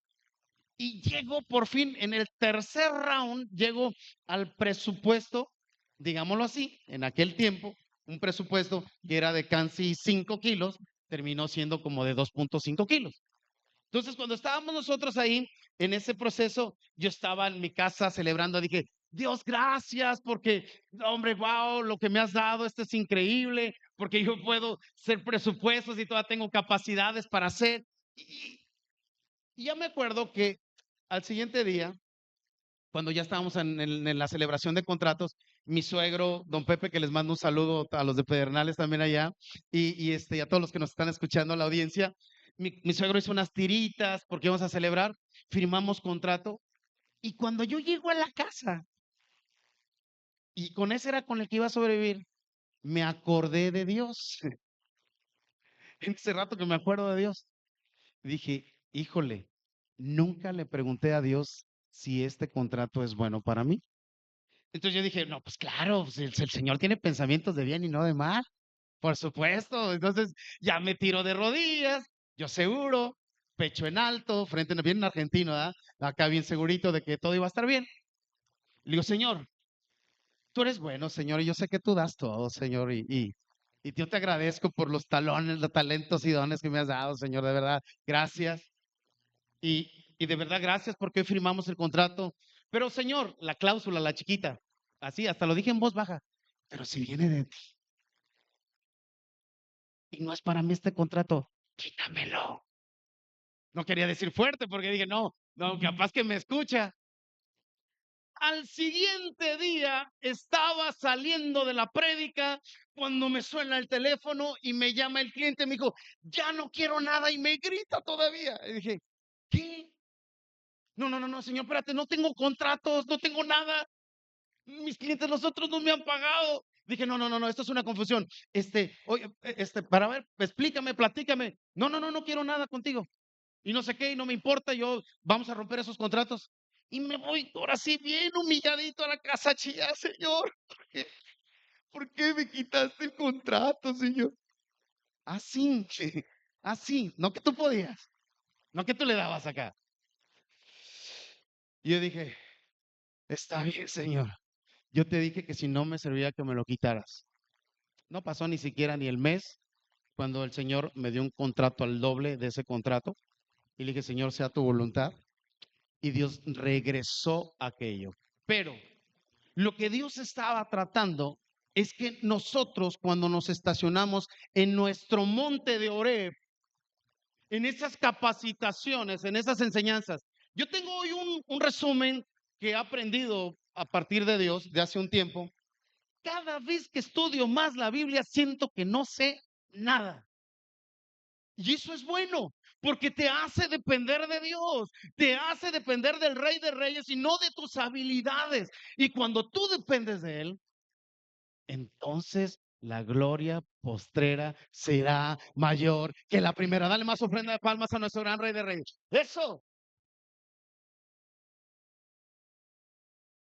Y llego por fin en el tercer round, llego al presupuesto, digámoslo así, en aquel tiempo, un presupuesto que era de casi 5 kilos, terminó siendo como de 2.5 kilos. Entonces, cuando estábamos nosotros ahí en ese proceso, yo estaba en mi casa celebrando, dije, Dios, gracias, porque, hombre, wow, lo que me has dado, esto es increíble, porque yo puedo hacer presupuestos y todavía tengo capacidades para hacer. Y ya me acuerdo que al siguiente día, cuando ya estábamos en la celebración de contratos, mi suegro, don Pepe, que les mando un saludo a los de Pedernales también allá, y a todos los que nos están escuchando, la audiencia, mi suegro hizo unas tiritas porque íbamos a celebrar, firmamos contrato, y cuando yo llego a la casa, y con ese era con el que iba a sobrevivir, me acordé de Dios. En ese rato que me acuerdo de Dios, dije, híjole, nunca le pregunté a Dios si este contrato es bueno para mí. Entonces yo dije, no, pues claro, pues el Señor tiene pensamientos de bien y no de mal, por supuesto. Entonces ya me tiro de rodillas, yo seguro, pecho en alto, frente bien en argentino, ¿verdad? Acá bien segurito de que todo iba a estar bien. Le digo, Señor, tú eres bueno, Señor, y yo sé que tú das todo, Señor, y yo te agradezco por los talones, los talentos y dones que me has dado, Señor, de verdad, gracias. Y de verdad, gracias porque hoy firmamos el contrato. Pero, Señor, la cláusula, la chiquita, así, hasta lo dije en voz baja, pero si viene de ti y no es para mí este contrato, quítamelo. No quería decir fuerte porque dije, no, capaz que me escucha. Al siguiente día estaba saliendo de la prédica cuando me suena el teléfono y me llama el cliente, me dijo, ya no quiero nada y me grita todavía. Y dije, ¿qué? No, señor, espérate, no tengo contratos, no tengo nada. Mis clientes, los otros no me han pagado. Dije, no, esto es una confusión. Oye, para ver, explícame, platícame. No quiero nada contigo. Y no sé qué, y no me importa, vamos a romper esos contratos. Y me voy ahora sí bien humilladito a la casa a chillar, Señor. ¿Por qué me quitaste el contrato, Señor? Así, así, no que tú podías, no que tú le dabas acá. Y yo dije, está bien, Señor. Yo te dije que si no me servía que me lo quitaras. No pasó ni siquiera ni el mes cuando el Señor me dio un contrato al doble de ese contrato y le dije, Señor, sea tu voluntad. Y Dios regresó aquello. Pero lo que Dios estaba tratando es que nosotros cuando nos estacionamos en nuestro monte de Oreb, en esas capacitaciones, en esas enseñanzas, yo tengo hoy un resumen que he aprendido a partir de Dios de hace un tiempo. Cada vez que estudio más la Biblia, siento que no sé nada. Y eso es bueno, porque te hace depender de Dios, te hace depender del Rey de Reyes y no de tus habilidades. Y cuando tú dependes de Él, entonces la gloria postrera será mayor que la primera. Dale más ofrenda de palmas a nuestro gran Rey de Reyes. Eso,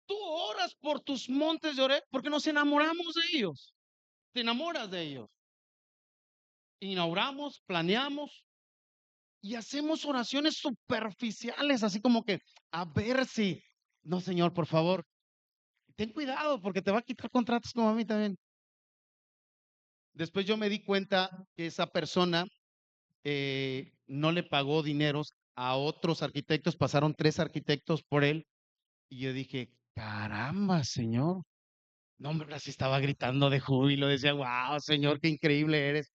tú oras por tus montes de Oreb porque nos enamoramos de ellos. Te enamoras de ellos. Inauguramos, planeamos y hacemos oraciones superficiales, así como que a ver si, no, Señor, por favor, ten cuidado porque te va a quitar contratos como a mí también. Después yo me di cuenta que esa persona no le pagó dineros a otros arquitectos, pasaron 3 arquitectos por él y yo dije, caramba, Señor. No, hombre, así estaba gritando de júbilo, decía, wow, Señor, qué increíble eres.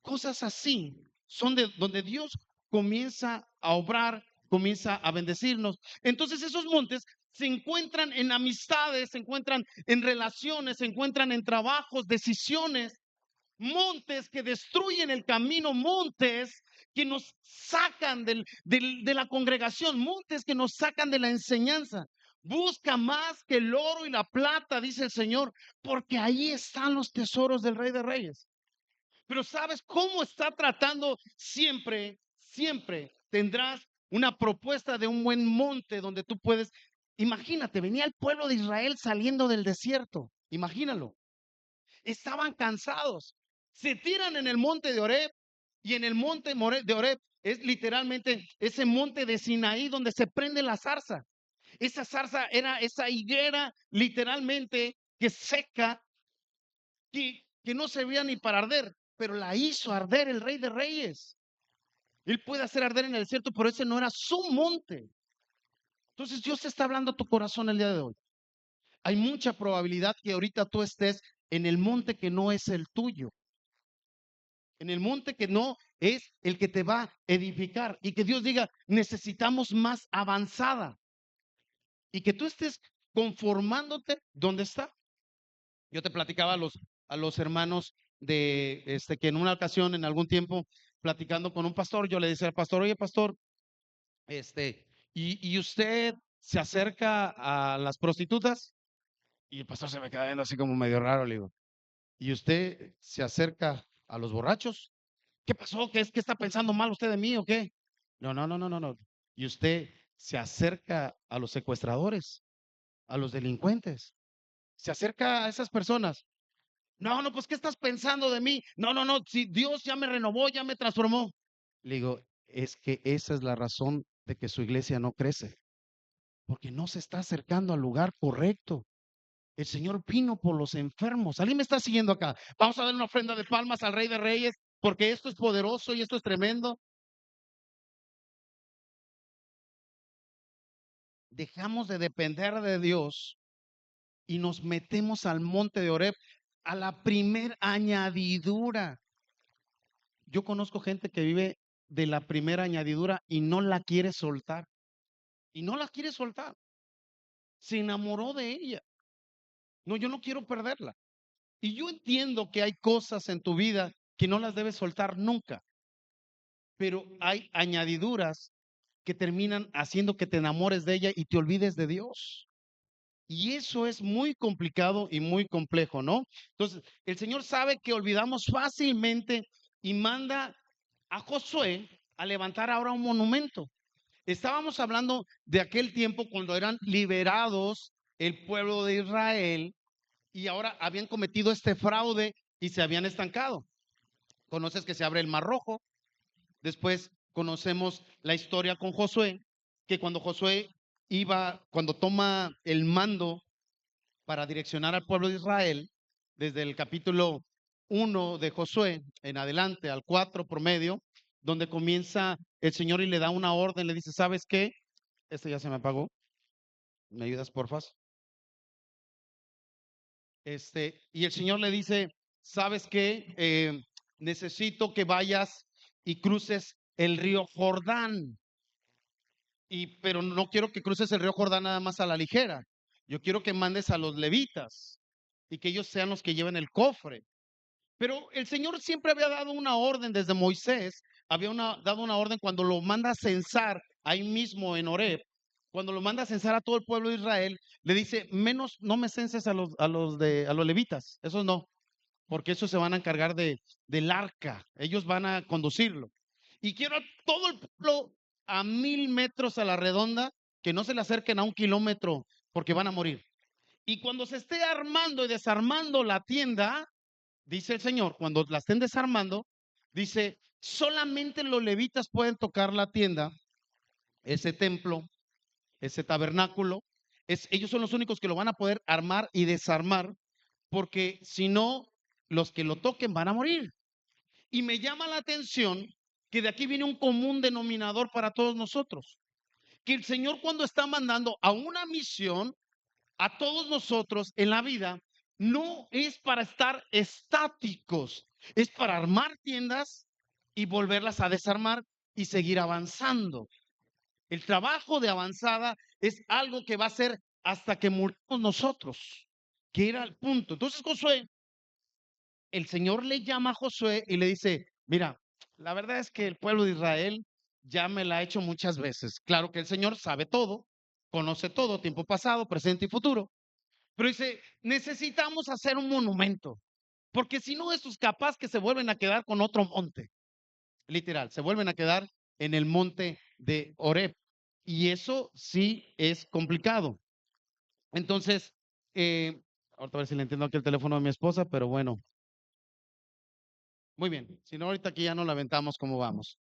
Cosas así son de donde Dios comienza a obrar, comienza a bendecirnos. Entonces esos montes se encuentran en amistades, se encuentran en relaciones, se encuentran en trabajos, decisiones, montes que destruyen el camino, montes que nos sacan de la congregación, montes que nos sacan de la enseñanza. Busca más que el oro y la plata, dice el Señor, porque ahí están los tesoros del Rey de Reyes. Pero ¿sabes cómo está tratando? Siempre tendrás una propuesta de un buen monte donde tú puedes, imagínate, venía el pueblo de Israel saliendo del desierto, imagínalo, estaban cansados, se tiran en el monte de Oreb y en el monte de Oreb es literalmente ese monte de Sinaí donde se prende la zarza. Esa zarza era esa higuera literalmente que seca, que no servía ni para arder, pero la hizo arder el Rey de Reyes. Él puede hacer arder en el desierto, pero ese no era su monte. Entonces Dios te está hablando a tu corazón el día de hoy. Hay mucha probabilidad que ahorita tú estés en el monte que no es el tuyo, en el monte que no es el que te va a edificar, y que Dios diga, necesitamos más avanzada, y que tú estés conformándote donde está. Yo te platicaba a los hermanos de que en una ocasión, en algún tiempo, platicando con un pastor, yo le decía al pastor, oye pastor, y usted se acerca a las prostitutas, y el pastor se me queda viendo así como medio raro, le digo, ¿y usted se acerca a los borrachos? ¿Qué pasó? ¿Qué está pensando mal usted de mí o qué? No, no, no, no, no, no. ¿Y usted se acerca a los secuestradores, a los delincuentes? ¿Se acerca a esas personas? No, no, pues ¿qué estás pensando de mí? No, no, no, si Dios ya me renovó, ya me transformó. Le digo, es que esa es la razón de que su iglesia no crece, porque no se está acercando al lugar correcto. El Señor vino por los enfermos. ¿Alguien me está siguiendo acá? Vamos a dar una ofrenda de palmas al Rey de Reyes, porque esto es poderoso y esto es tremendo. Dejamos de depender de Dios y nos metemos al monte de Oreb a la primer añadidura. Yo conozco gente que vive de la primera añadidura y no la quiere soltar. Y no la quiere soltar. Se enamoró de ella. No, yo no quiero perderla. Y yo entiendo que hay cosas en tu vida que no las debes soltar nunca, pero hay añadiduras que terminan haciendo que te enamores de ella y te olvides de Dios. Y eso es muy complicado y muy complejo, ¿no? Entonces, el Señor sabe que olvidamos fácilmente y manda a Josué a levantar ahora un monumento. Estábamos hablando de aquel tiempo cuando eran liberados el pueblo de Israel y ahora habían cometido este fraude y se habían estancado. Conoces que se abre el Mar Rojo. Después conocemos la historia con Josué, que cuando Josué cuando toma el mando para direccionar al pueblo de Israel, desde el capítulo 1 de Josué en adelante al 4 promedio, donde comienza el Señor y le da una orden, le dice, ¿sabes qué? Este ya se me apagó. ¿Me ayudas, porfa? Y el Señor le dice, ¿sabes qué? Necesito que vayas y cruces el río Jordán. Pero no quiero que cruces el río Jordán nada más a la ligera. Yo quiero que mandes a los levitas y que ellos sean los que lleven el cofre. Pero el Señor siempre había dado una orden desde Moisés, dado una orden cuando lo manda a censar ahí mismo en Horeb, cuando lo manda a censar a todo el pueblo de Israel, le dice, menos no me censes a los levitas, esos no, porque esos se van a encargar del arca, ellos van a conducirlo. Y quiero a todo el pueblo a 1000 metros a la redonda, que no se le acerquen a 1 kilómetro, porque van a morir. Y cuando se esté armando y desarmando la tienda, dice el Señor, cuando la estén desarmando, dice, solamente los levitas pueden tocar la tienda, ese templo, ese tabernáculo, ellos son los únicos que lo van a poder armar y desarmar, porque si no, los que lo toquen van a morir. Y me llama la atención que de aquí viene un común denominador para todos nosotros, que el Señor cuando está mandando a una misión a todos nosotros en la vida, no es para estar estáticos, es para armar tiendas y volverlas a desarmar y seguir avanzando. El trabajo de avanzada es algo que va a ser hasta que muramos nosotros, que era el punto. Entonces Josué, el Señor le llama a Josué y le dice, mira, la verdad es que el pueblo de Israel ya me la ha hecho muchas veces. Claro que el Señor sabe todo, conoce todo, tiempo pasado, presente y futuro. Pero dice, necesitamos hacer un monumento, porque si no, estos capaz que se vuelven a quedar con otro monte, literal, se vuelven a quedar en el monte de Horeb. Y eso sí es complicado. Entonces, ahorita a ver si le entiendo aquí el teléfono de mi esposa, pero bueno, muy bien. Si no, ahorita aquí ya no la aventamos como vamos.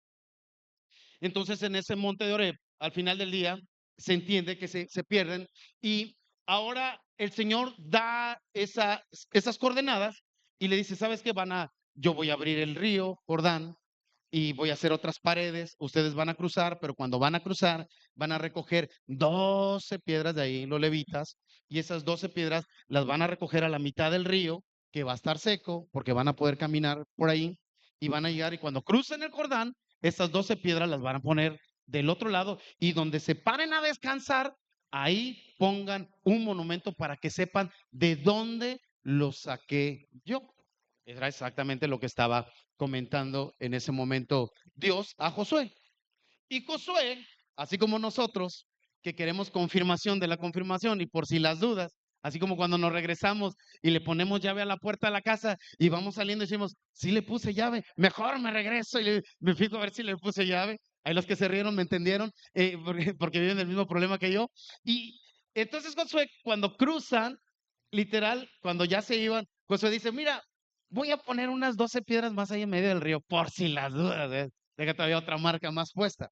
Entonces, en ese monte de Horeb, al final del día, se entiende que se pierden y ahora el Señor da esas coordenadas y le dice, ¿sabes qué? Yo voy a abrir el río Jordán y voy a hacer otras paredes, ustedes van a cruzar, pero cuando van a cruzar, van a recoger 12 piedras de ahí, los levitas, y esas 12 piedras las van a recoger a la mitad del río, que va a estar seco, porque van a poder caminar por ahí, y van a llegar, y cuando crucen el Jordán, esas 12 piedras las van a poner del otro lado, y donde se paren a descansar, ahí pongan un monumento para que sepan de dónde lo saqué yo. Era exactamente lo que estaba comentando en ese momento Dios a Josué. Y Josué, así como nosotros, que queremos confirmación de la confirmación y por si las dudas, así como cuando nos regresamos y le ponemos llave a la puerta de la casa y vamos saliendo y decimos, sí le puse llave, mejor me regreso y me fijo a ver si le puse llave. Hay los que se rieron, me entendieron, porque viven el mismo problema que yo. Y entonces Josué, cuando cruzan, literal, cuando ya se iban, Josué dice, mira, voy a poner unas 12 piedras más ahí en medio del río, por si las dudas, de que todavía otra marca más puesta.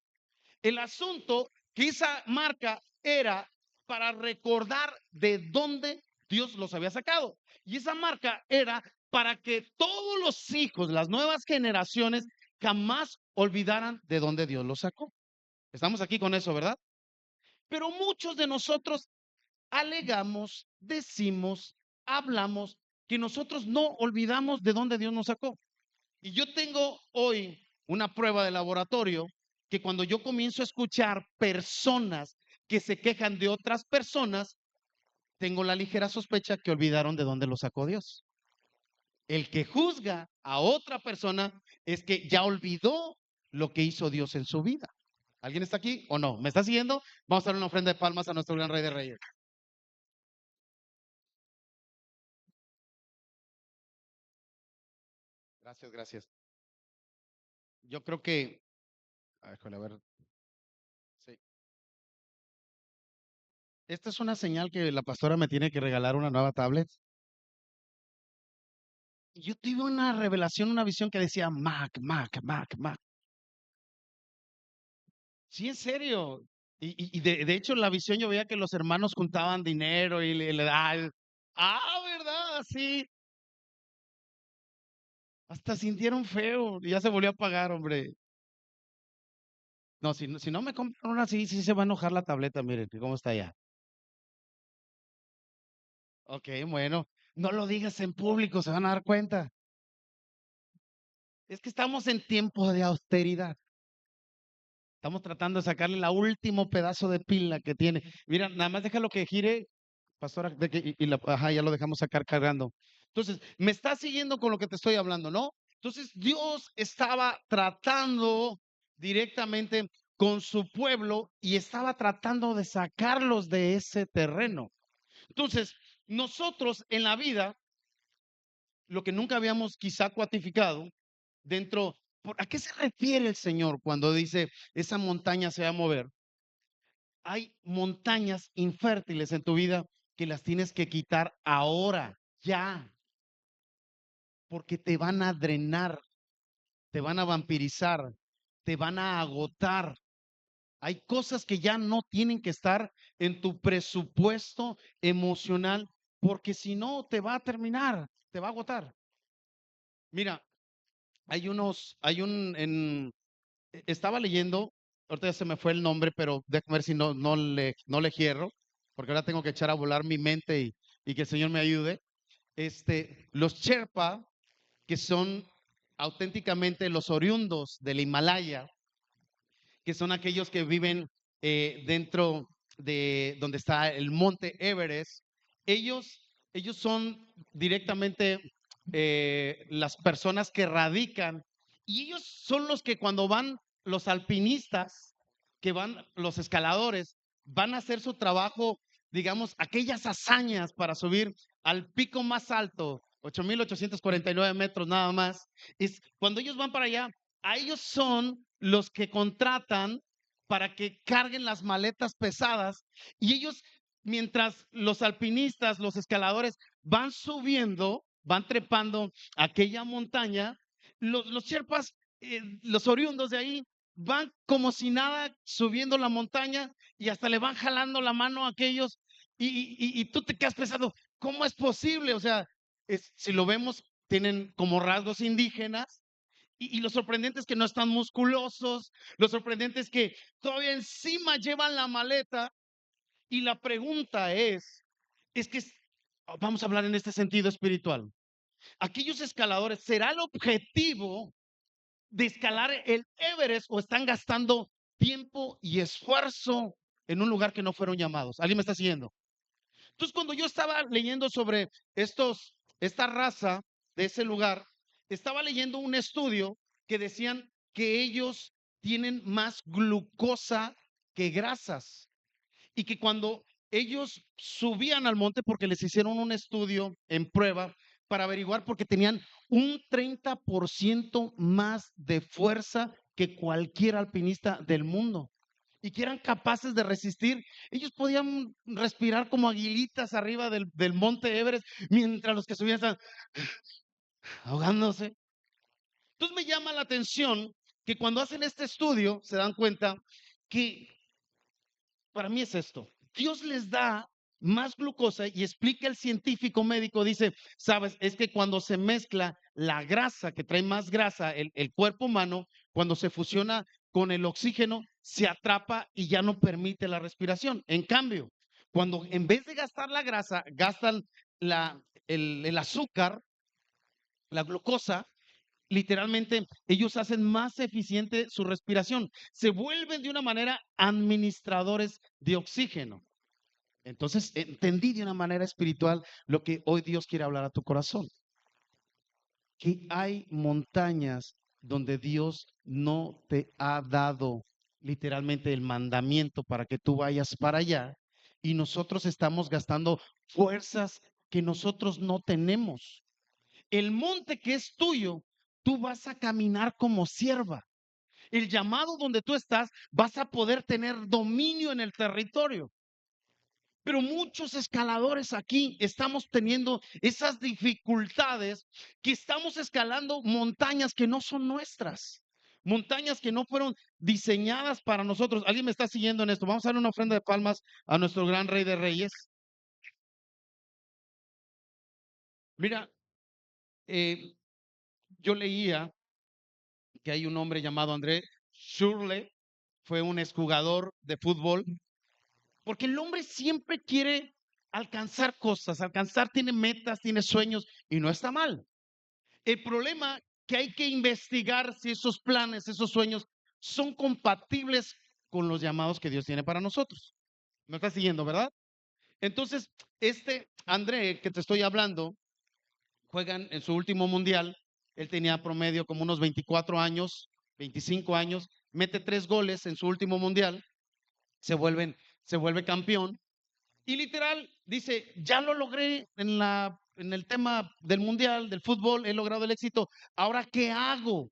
El asunto que esa marca era para recordar de dónde Dios los había sacado. Y esa marca era para que todos los hijos, las nuevas generaciones, jamás olvidaran de dónde Dios los sacó. Estamos aquí con eso, ¿verdad? Pero muchos de nosotros alegamos, decimos, hablamos que nosotros no olvidamos de dónde Dios nos sacó. Y yo tengo hoy una prueba de laboratorio que cuando yo comienzo a escuchar personas que se quejan de otras personas, tengo la ligera sospecha que olvidaron de dónde lo sacó Dios. El que juzga a otra persona es que ya olvidó lo que hizo Dios en su vida. ¿Alguien está aquí o no? ¿Me está siguiendo? Vamos a dar una ofrenda de palmas a nuestro gran Rey de Reyes. Gracias, gracias. Yo creo que, a ver, sí. Esta es una señal que la pastora me tiene que regalar una nueva tablet. Yo tuve una revelación, una visión que decía Mac, Mac, Mac, Mac. Sí, en serio. Y de hecho, la visión yo veía que los hermanos juntaban dinero y le daban. ¿Verdad? Sí. Hasta sintieron feo y ya se volvió a pagar, hombre. No, si no me compran una así, sí se va a enojar la tableta, miren, cómo está ya. Ok, bueno. No lo digas en público, se van a dar cuenta. Es que estamos en tiempo de austeridad. Estamos tratando de sacarle la último pedazo de pila que tiene. Mira, nada más déjalo que gire, pastora, ajá, ya lo dejamos sacar cargando. Entonces, me está siguiendo con lo que te estoy hablando, ¿no? Entonces, Dios estaba tratando directamente con su pueblo y estaba tratando de sacarlos de ese terreno. Entonces, nosotros en la vida, lo que nunca habíamos quizá cuantificado, dentro, ¿a qué se refiere el Señor cuando dice esa montaña se va a mover? Hay montañas infértiles en tu vida que las tienes que quitar ahora, ya, porque te van a drenar, te van a vampirizar, te van a agotar. Hay cosas que ya no tienen que estar en tu presupuesto emocional, porque si no, te va a terminar, te va a agotar. Mira, estaba leyendo, ahorita ya se me fue el nombre, pero déjame ver si no le hierro, porque ahora tengo que echar a volar mi mente y que el Señor me ayude. Los Sherpa, que son auténticamente los oriundos del Himalaya, que son aquellos que viven dentro de donde está el monte Everest, ellos son directamente las personas que radican y ellos son los que cuando van los alpinistas, que van los escaladores, van a hacer su trabajo, digamos, aquellas hazañas para subir al pico más alto, 8,849 metros nada más. Es cuando ellos van para allá, a ellos son los que contratan para que carguen las maletas pesadas y ellos, mientras los alpinistas, los escaladores van subiendo, van trepando aquella montaña, los sherpas, los oriundos de ahí, van como si nada subiendo la montaña y hasta le van jalando la mano a aquellos y tú te quedas pensando, ¿cómo es posible? O sea, si lo vemos, tienen como rasgos indígenas y lo sorprendente es que no están musculosos, lo sorprendente es que todavía encima llevan la maleta y la pregunta es que vamos a hablar en este sentido espiritual. Aquellos escaladores, ¿será el objetivo de escalar el Everest o están gastando tiempo y esfuerzo en un lugar que no fueron llamados? ¿Alguien me está siguiendo? Entonces, cuando yo estaba leyendo sobre esta raza de ese lugar, estaba leyendo un estudio que decían que ellos tienen más glucosa que grasas y que cuando ellos subían al monte, porque les hicieron un estudio en prueba para averiguar, porque tenían un 30% más de fuerza que cualquier alpinista del mundo y que eran capaces de resistir. Ellos podían respirar como aguilitas arriba del monte Everest, mientras los que subían estaban ahogándose. Entonces me llama la atención que cuando hacen este estudio se dan cuenta que para mí es esto. Dios les da más glucosa y explica el científico médico, dice, sabes, es que cuando se mezcla la grasa, que trae más grasa, el cuerpo humano, cuando se fusiona con el oxígeno, se atrapa y ya no permite la respiración. En cambio, cuando en vez de gastar la grasa, gastan el azúcar, la glucosa, literalmente ellos hacen más eficiente su respiración. Se vuelven de una manera administradores de oxígeno. Entonces, entendí de una manera espiritual lo que hoy Dios quiere hablar a tu corazón. Que hay montañas donde Dios no te ha dado literalmente el mandamiento para que tú vayas para allá y nosotros estamos gastando fuerzas que nosotros no tenemos. El monte que es tuyo, tú vas a caminar como sierva. El llamado donde tú estás, vas a poder tener dominio en el territorio. Pero muchos escaladores aquí estamos teniendo esas dificultades que estamos escalando montañas que no son nuestras, montañas que no fueron diseñadas para nosotros. ¿Alguien me está siguiendo en esto? Vamos a dar una ofrenda de palmas a nuestro gran Rey de Reyes. Mira, yo leía que hay un hombre llamado André Schürrle, fue un exjugador de fútbol, porque el hombre siempre quiere alcanzar cosas, tiene metas, tiene sueños y no está mal. El problema que hay que investigar si esos planes, esos sueños son compatibles con los llamados que Dios tiene para nosotros. ¿Me estás siguiendo, verdad? Entonces, este André que te estoy hablando, juegan en su último mundial, él tenía promedio como unos 24 años, 25 años, mete 3 goles en su último mundial, se vuelve campeón y literal dice, ya lo logré en el tema del mundial, del fútbol, he logrado el éxito, ahora ¿qué hago?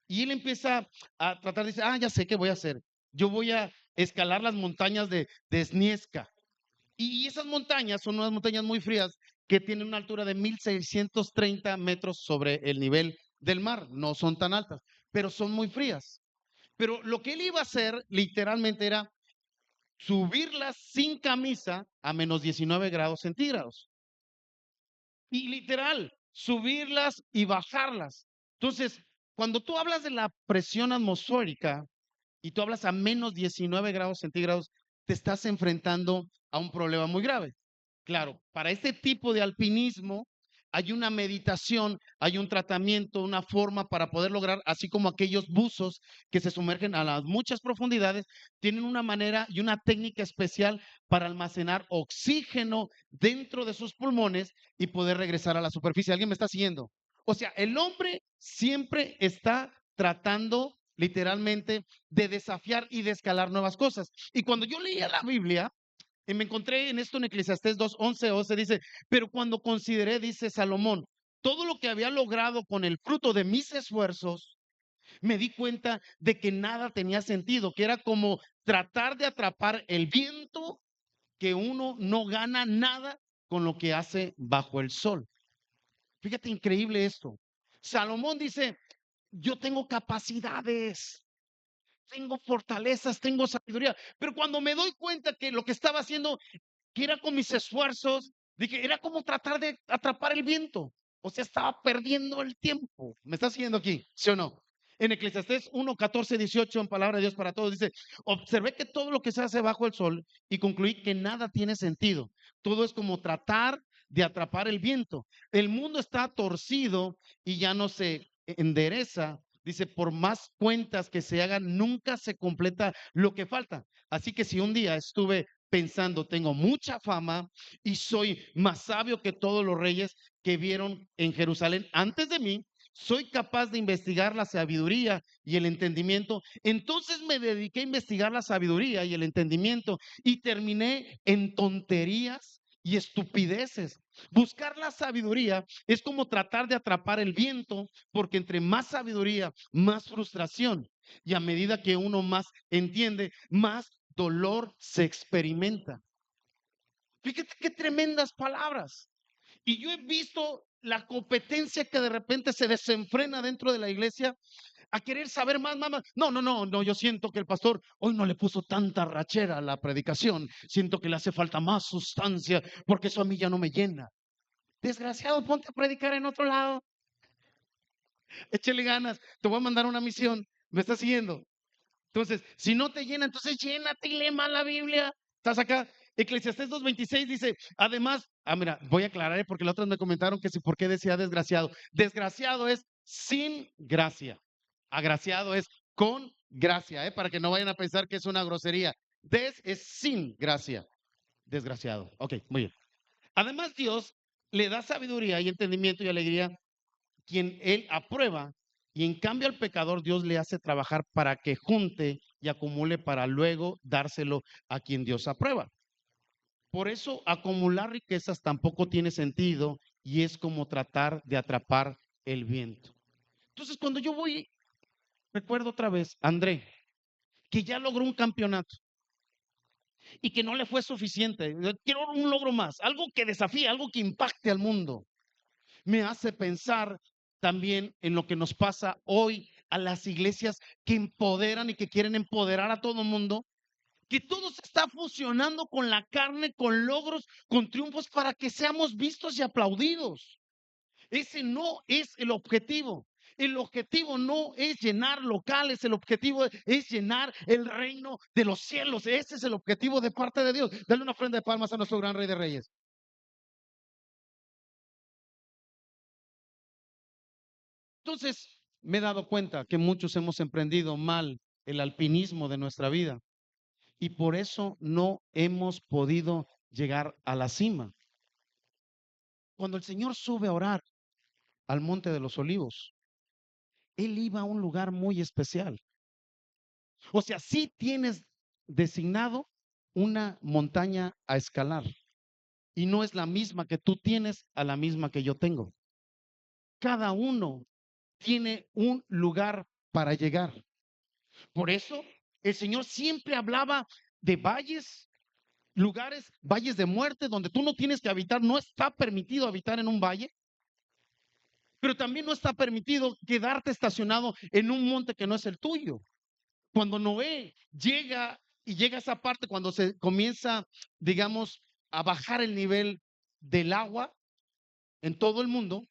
Y él empieza a tratar, dice, ya sé qué voy a hacer, yo voy a escalar las montañas de Snieska. Y esas montañas son unas montañas muy frías que tienen una altura de 1630 metros sobre el nivel del mar. No son tan altas, pero son muy frías. Pero lo que él iba a hacer literalmente era subirlas sin camisa a menos 19 grados centígrados. Y literal, subirlas y bajarlas. Entonces, cuando tú hablas de la presión atmosférica y tú hablas a menos 19 grados centígrados, te estás enfrentando a un problema muy grave. Claro, para este tipo de alpinismo hay una meditación, hay un tratamiento, una forma para poder lograr, así como aquellos buzos que se sumergen a las muchas profundidades, tienen una manera y una técnica especial para almacenar oxígeno dentro de sus pulmones y poder regresar a la superficie. ¿Alguien me está siguiendo? O sea, el hombre siempre está tratando literalmente de desafiar y de escalar nuevas cosas. Y cuando yo leía la Biblia, y me encontré en esto en Eclesiastés 2, 11 dice, pero cuando consideré, dice Salomón, todo lo que había logrado con el fruto de mis esfuerzos, Me di cuenta de que nada tenía sentido, que era como tratar de atrapar el viento, que uno no gana nada con lo que hace bajo el sol. Fíjate, increíble esto. Salomón dice, yo tengo capacidades, tengo fortalezas, tengo sabiduría, pero cuando me doy cuenta que lo que estaba haciendo, que era con mis esfuerzos, dije, era como tratar de atrapar el viento. O sea, estaba perdiendo el tiempo. ¿Me está siguiendo aquí? ¿Sí o no? En Eclesiastés 1, 14, 18, en Palabra de Dios para Todos, dice, observé que todo lo que se hace bajo el sol y concluí que nada tiene sentido. Todo es como tratar de atrapar el viento. El mundo está torcido y ya no se endereza. Dice, por más cuentas que se hagan, nunca se completa lo que falta. Así que si un día estuve pensando, tengo mucha fama y soy más sabio que todos los reyes que vieron en Jerusalén antes de mí, soy capaz de investigar la sabiduría y el entendimiento. Entonces me dediqué a investigar la sabiduría y el entendimiento y terminé en tonterías y estupideces. Buscar la sabiduría es como tratar de atrapar el viento, porque entre más sabiduría, más frustración. Y a medida que uno más entiende, más dolor se experimenta. Fíjate qué tremendas palabras. Y yo he visto la competencia que de repente se desenfrena dentro de la iglesia a querer saber más, más, más. No, no, no, no, yo siento que el pastor hoy no le puso tanta rachera a la predicación. Siento que le hace falta más sustancia porque eso a mí ya no me llena. Desgraciado, ponte a predicar en otro lado. Échale ganas. Te voy a mandar una misión. ¿Me estás siguiendo? Entonces, si no te llena, entonces llénate y lee más la Biblia. ¿Estás acá? Eclesiastés 2:26 dice, además, mira, voy a aclarar porque los otros me comentaron que si por qué decía desgraciado. Desgraciado es sin gracia. Agraciado es con gracia, para que no vayan a pensar que es una grosería. Des es sin gracia. Desgraciado. Ok, muy bien. Además, Dios le da sabiduría y entendimiento y alegría quien él aprueba, y en cambio al pecador Dios le hace trabajar para que junte y acumule para luego dárselo a quien Dios aprueba. Por eso acumular riquezas tampoco tiene sentido y es como tratar de atrapar el viento. Entonces, cuando yo voy, recuerdo otra vez, André, que ya logró un campeonato y que no le fue suficiente. Quiero un logro más, algo que desafíe, algo que impacte al mundo. Me hace pensar también en lo que nos pasa hoy a las iglesias que empoderan y que quieren empoderar a todo el mundo, que todo se está fusionando con la carne, con logros, con triunfos para que seamos vistos y aplaudidos. Ese no es el objetivo. El objetivo no es llenar locales, el objetivo es llenar el reino de los cielos. Ese es el objetivo de parte de Dios. Dale una ofrenda de palmas a nuestro gran Rey de Reyes. Entonces, me he dado cuenta que muchos hemos emprendido mal el alpinismo de nuestra vida y por eso no hemos podido llegar a la cima. Cuando el Señor sube a orar al Monte de los Olivos, Él iba a un lugar muy especial. O sea, sí tienes designado una montaña a escalar y no es la misma que tú tienes a la misma que yo tengo. Cada uno tiene un lugar para llegar. Por eso el Señor siempre hablaba de valles, lugares, valles de muerte, donde tú no tienes que habitar. No está permitido habitar en un valle, pero también no está permitido quedarte estacionado en un monte que no es el tuyo. Cuando Noé llega y llega a esa parte, cuando se comienza, digamos, a bajar el nivel del agua en todo el mundo,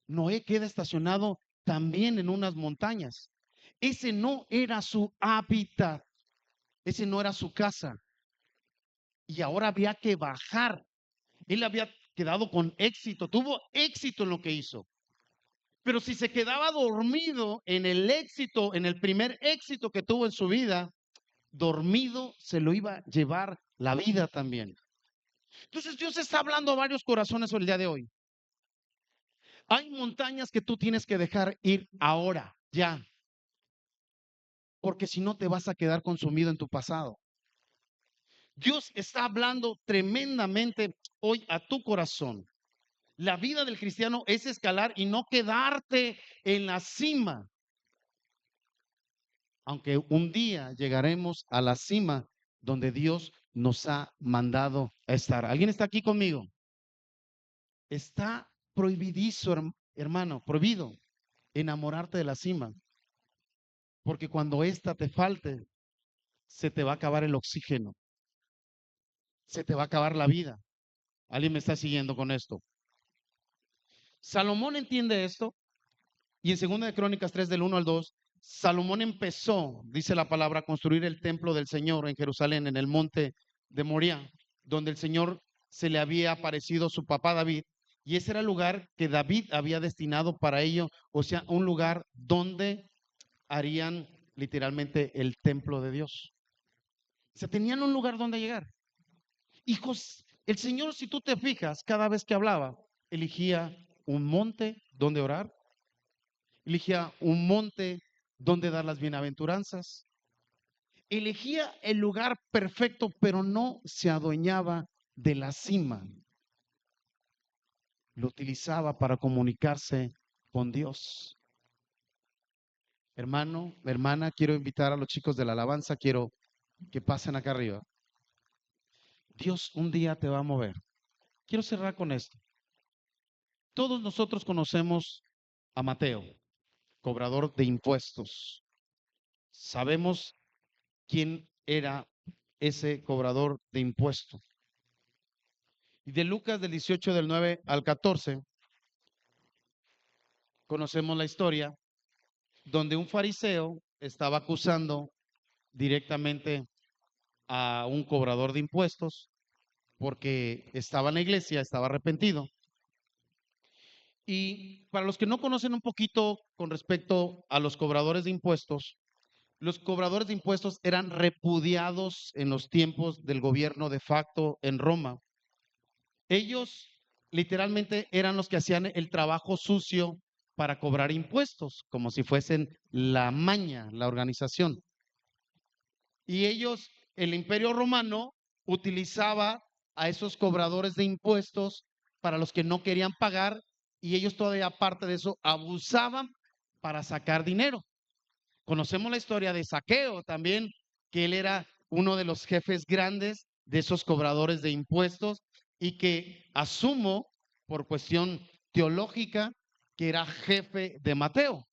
Noé queda estacionado también en unas montañas. Ese no era su hábitat. Ese no era su casa. Y ahora había que bajar. Él había quedado con éxito, tuvo éxito en lo que hizo. Pero si se quedaba dormido en el éxito, en el primer éxito que tuvo en su vida, dormido se lo iba a llevar la vida también. Entonces Dios está hablando a varios corazones el día de hoy. Hay montañas que tú tienes que dejar ir ahora, ya, porque si no te vas a quedar consumido en tu pasado. Dios está hablando tremendamente hoy a tu corazón. La vida del cristiano es escalar y no quedarte en la cima. aunque un día llegaremos a la cima donde Dios nos ha mandado a estar. ¿Alguien está aquí conmigo? Está prohibidizo, hermano, prohibido enamorarte de la cima, porque cuando ésta te falte, se te va a acabar el oxígeno, se te va a acabar la vida. ¿Alguien me está siguiendo con esto? Salomón entiende esto y en 2 de Crónicas 3 del 1 al 2, Salomón empezó, dice la palabra, a construir el templo del Señor en Jerusalén, en el monte de Moriah, donde el Señor se le había aparecido a su papá David, y ese era el lugar que David había destinado para ello, o sea, un lugar donde harían literalmente el templo de Dios. O sea, tenían un lugar donde llegar. Hijos, el Señor, si tú te fijas, cada vez que hablaba, elegía un monte donde orar, elegía un monte donde dar las bienaventuranzas, elegía el lugar perfecto, pero no se adueñaba de la cima. Lo utilizaba para comunicarse con Dios. Hermano, hermana, quiero invitar a los chicos de la alabanza, quiero que pasen acá arriba. Dios un día te va a mover. Quiero cerrar con esto. Todos nosotros conocemos a Mateo, cobrador de impuestos. Sabemos quién era ese cobrador de impuestos. Y de Lucas del 18 del 9 al 14 conocemos la historia donde un fariseo estaba acusando directamente a un cobrador de impuestos porque estaba en la iglesia, estaba arrepentido. Y para los que no conocen un poquito con respecto a los cobradores de impuestos, los cobradores de impuestos eran repudiados en los tiempos del gobierno de facto en Roma. Ellos literalmente eran los que hacían el trabajo sucio para cobrar impuestos, como si fuesen la maña, la organización. Y ellos, el Imperio Romano, utilizaba a esos cobradores de impuestos para los que no querían pagar y ellos todavía aparte de eso abusaban para sacar dinero. Conocemos la historia de Zaqueo también, que él era uno de los jefes grandes de esos cobradores de impuestos y que asumo por cuestión teológica que era jefe de Mateo.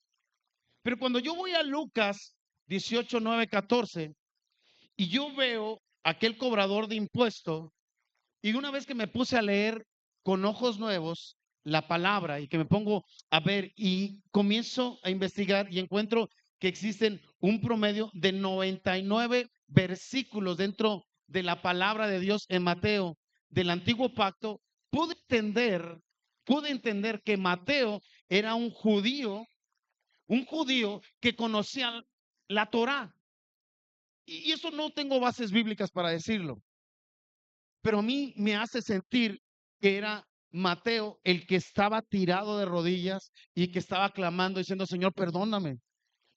Pero cuando yo voy a Lucas 18, 9, 14 y yo veo aquel cobrador de impuestos y una vez que me puse a leer con ojos nuevos la palabra y que me pongo a ver y comienzo a investigar y encuentro que existen un promedio de 99 versículos dentro de la palabra de Dios en Mateo del antiguo pacto, pude entender que Mateo era un judío que conocía la Torá. Y eso no tengo bases bíblicas para decirlo, pero a mí me hace sentir que era Mateo el que estaba tirado de rodillas y que estaba clamando diciendo, Señor, perdóname,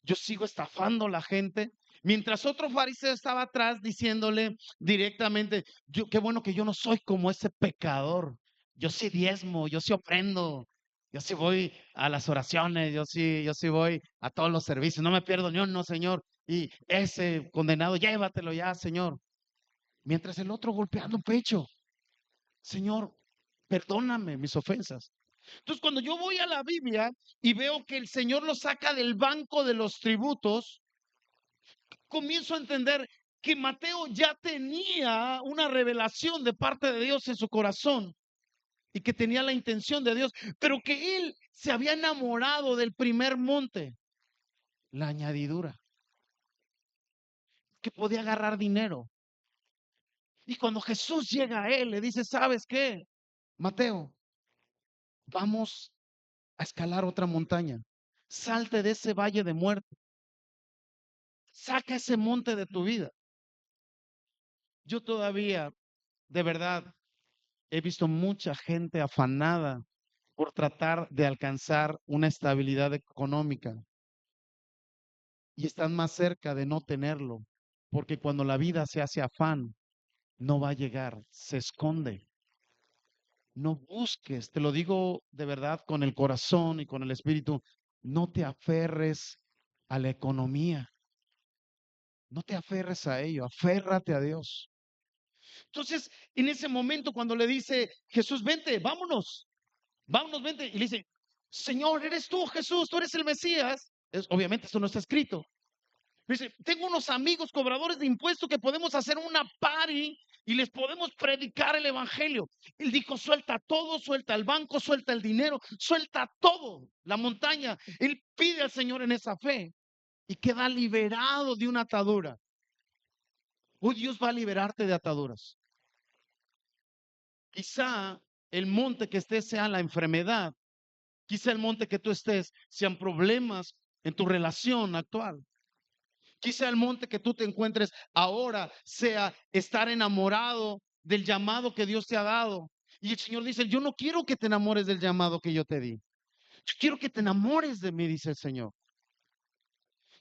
yo sigo estafando a la gente. Mientras otro fariseo estaba atrás diciéndole directamente, qué bueno que yo no soy como ese pecador. Yo sí diezmo, yo sí ofrendo, yo sí voy a las oraciones, yo sí voy a todos los servicios, no me pierdo ni uno, Señor. Y ese condenado, llévatelo ya, Señor. Mientras el otro golpeando pecho, Señor, perdóname mis ofensas. Entonces, cuando yo voy a la Biblia y veo que el Señor lo saca del banco de los tributos, comienzo a entender que Mateo ya tenía una revelación de parte de Dios en su corazón y que tenía la intención de Dios, pero que él se había enamorado del primer monte, la añadidura, que podía agarrar dinero. Y cuando Jesús llega a él, le dice, ¿sabes qué? Mateo, vamos a escalar otra montaña. Salte de ese valle de muerte. Saca ese monte de tu vida. Yo todavía, de verdad, he visto mucha gente afanada por tratar de alcanzar una estabilidad económica y están más cerca de no tenerlo, porque cuando la vida se hace afán, no va a llegar, se esconde. No busques, te lo digo de verdad con el corazón y con el espíritu, no te aferres a la economía. No te aferres a ello, aférrate a Dios. Entonces, en ese momento, cuando le dice Jesús, vente, vámonos, vámonos, vente, y le dice, Señor, eres tú, Jesús, tú eres el Mesías. Obviamente, esto no está escrito. Dice, tengo unos amigos cobradores de impuestos que podemos hacer una party y les podemos predicar el evangelio. Él dijo, suelta todo, suelta el banco, suelta el dinero, suelta todo, la montaña. Él pide al Señor en esa fe y queda liberado de una atadura. Hoy Dios va a liberarte de ataduras. Quizá el monte que estés sea la enfermedad. Quizá el monte que tú estés sean problemas en tu relación actual. Quizá el monte que tú te encuentres ahora sea estar enamorado del llamado que Dios te ha dado. Y el Señor dice, yo no quiero que te enamores del llamado que yo te di. Yo quiero que te enamores de mí, dice el Señor.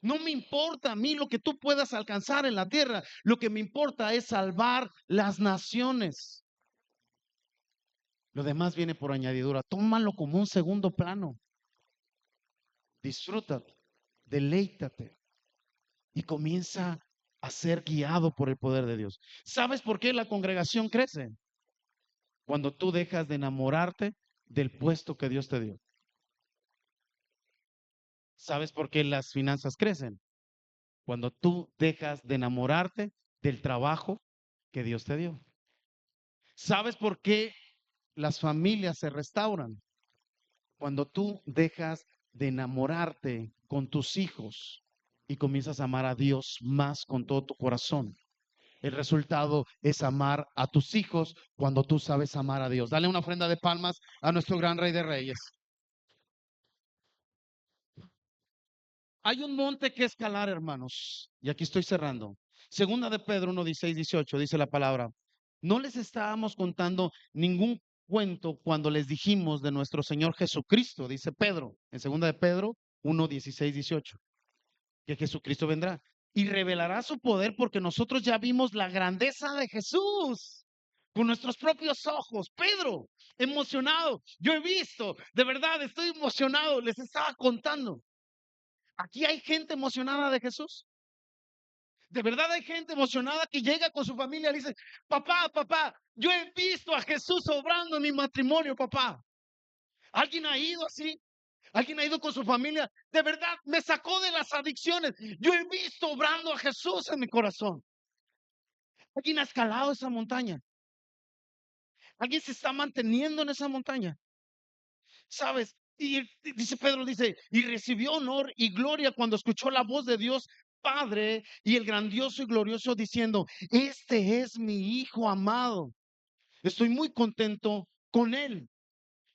No me importa a mí lo que tú puedas alcanzar en la tierra. Lo que me importa es salvar las naciones. Lo demás viene por añadidura. Tómalo como un segundo plano. Disfrútate, deleítate y comienza a ser guiado por el poder de Dios. ¿Sabes por qué la congregación crece? Cuando tú dejas de enamorarte del puesto que Dios te dio. ¿Sabes por qué las finanzas crecen? Cuando tú dejas de enamorarte del trabajo que Dios te dio. ¿Sabes por qué las familias se restauran? Cuando tú dejas de enamorarte con tus hijos y comienzas a amar a Dios más con todo tu corazón. El resultado es amar a tus hijos cuando tú sabes amar a Dios. Dale una ofrenda de palmas a nuestro gran Rey de Reyes. Hay un monte que escalar, hermanos, y aquí estoy cerrando. Segunda de Pedro 1, 16, 18, dice la palabra. No les estábamos contando ningún cuento cuando les dijimos de nuestro Señor Jesucristo, dice Pedro, en segunda de Pedro 1, 16, 18, que Jesucristo vendrá y revelará su poder porque nosotros ya vimos la grandeza de Jesús con nuestros propios ojos. Pedro, emocionado, yo he visto, de verdad estoy emocionado, les estaba contando. Aquí hay gente emocionada de Jesús. De verdad hay gente emocionada que llega con su familia y le dice, papá, papá, yo he visto a Jesús obrando en mi matrimonio, papá. ¿Alguien ha ido así? ¿Alguien ha ido con su familia? De verdad, me sacó de las adicciones. Yo he visto obrando a Jesús en mi corazón. ¿Alguien ha escalado esa montaña? ¿Alguien se está manteniendo en esa montaña? ¿Sabes? Y dice Pedro, dice, y recibió honor y gloria cuando escuchó la voz de Dios Padre y el grandioso y glorioso diciendo, este es mi Hijo amado. Estoy muy contento con él.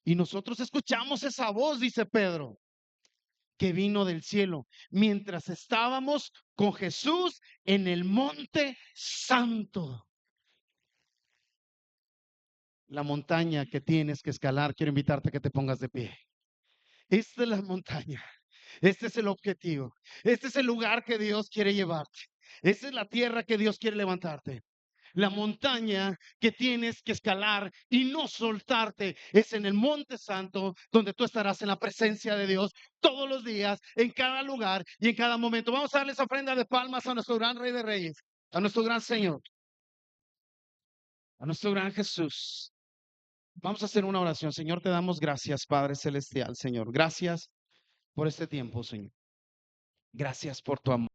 Y nosotros escuchamos esa voz, dice Pedro, que vino del cielo mientras estábamos con Jesús en el monte santo. La montaña que tienes que escalar, quiero invitarte a que te pongas de pie. Esta es la montaña. Este es el objetivo. Este es el lugar que Dios quiere llevarte. Esta es la tierra que Dios quiere levantarte. La montaña que tienes que escalar y no soltarte es en el Monte Santo, donde tú estarás en la presencia de Dios todos los días, en cada lugar y en cada momento. Vamos a darles ofrenda de palmas a nuestro gran Rey de Reyes, a nuestro gran Señor, a nuestro gran Jesús. Vamos a hacer una oración. Señor, te damos gracias, Padre Celestial, Señor. Gracias por este tiempo, Señor. Gracias por tu amor.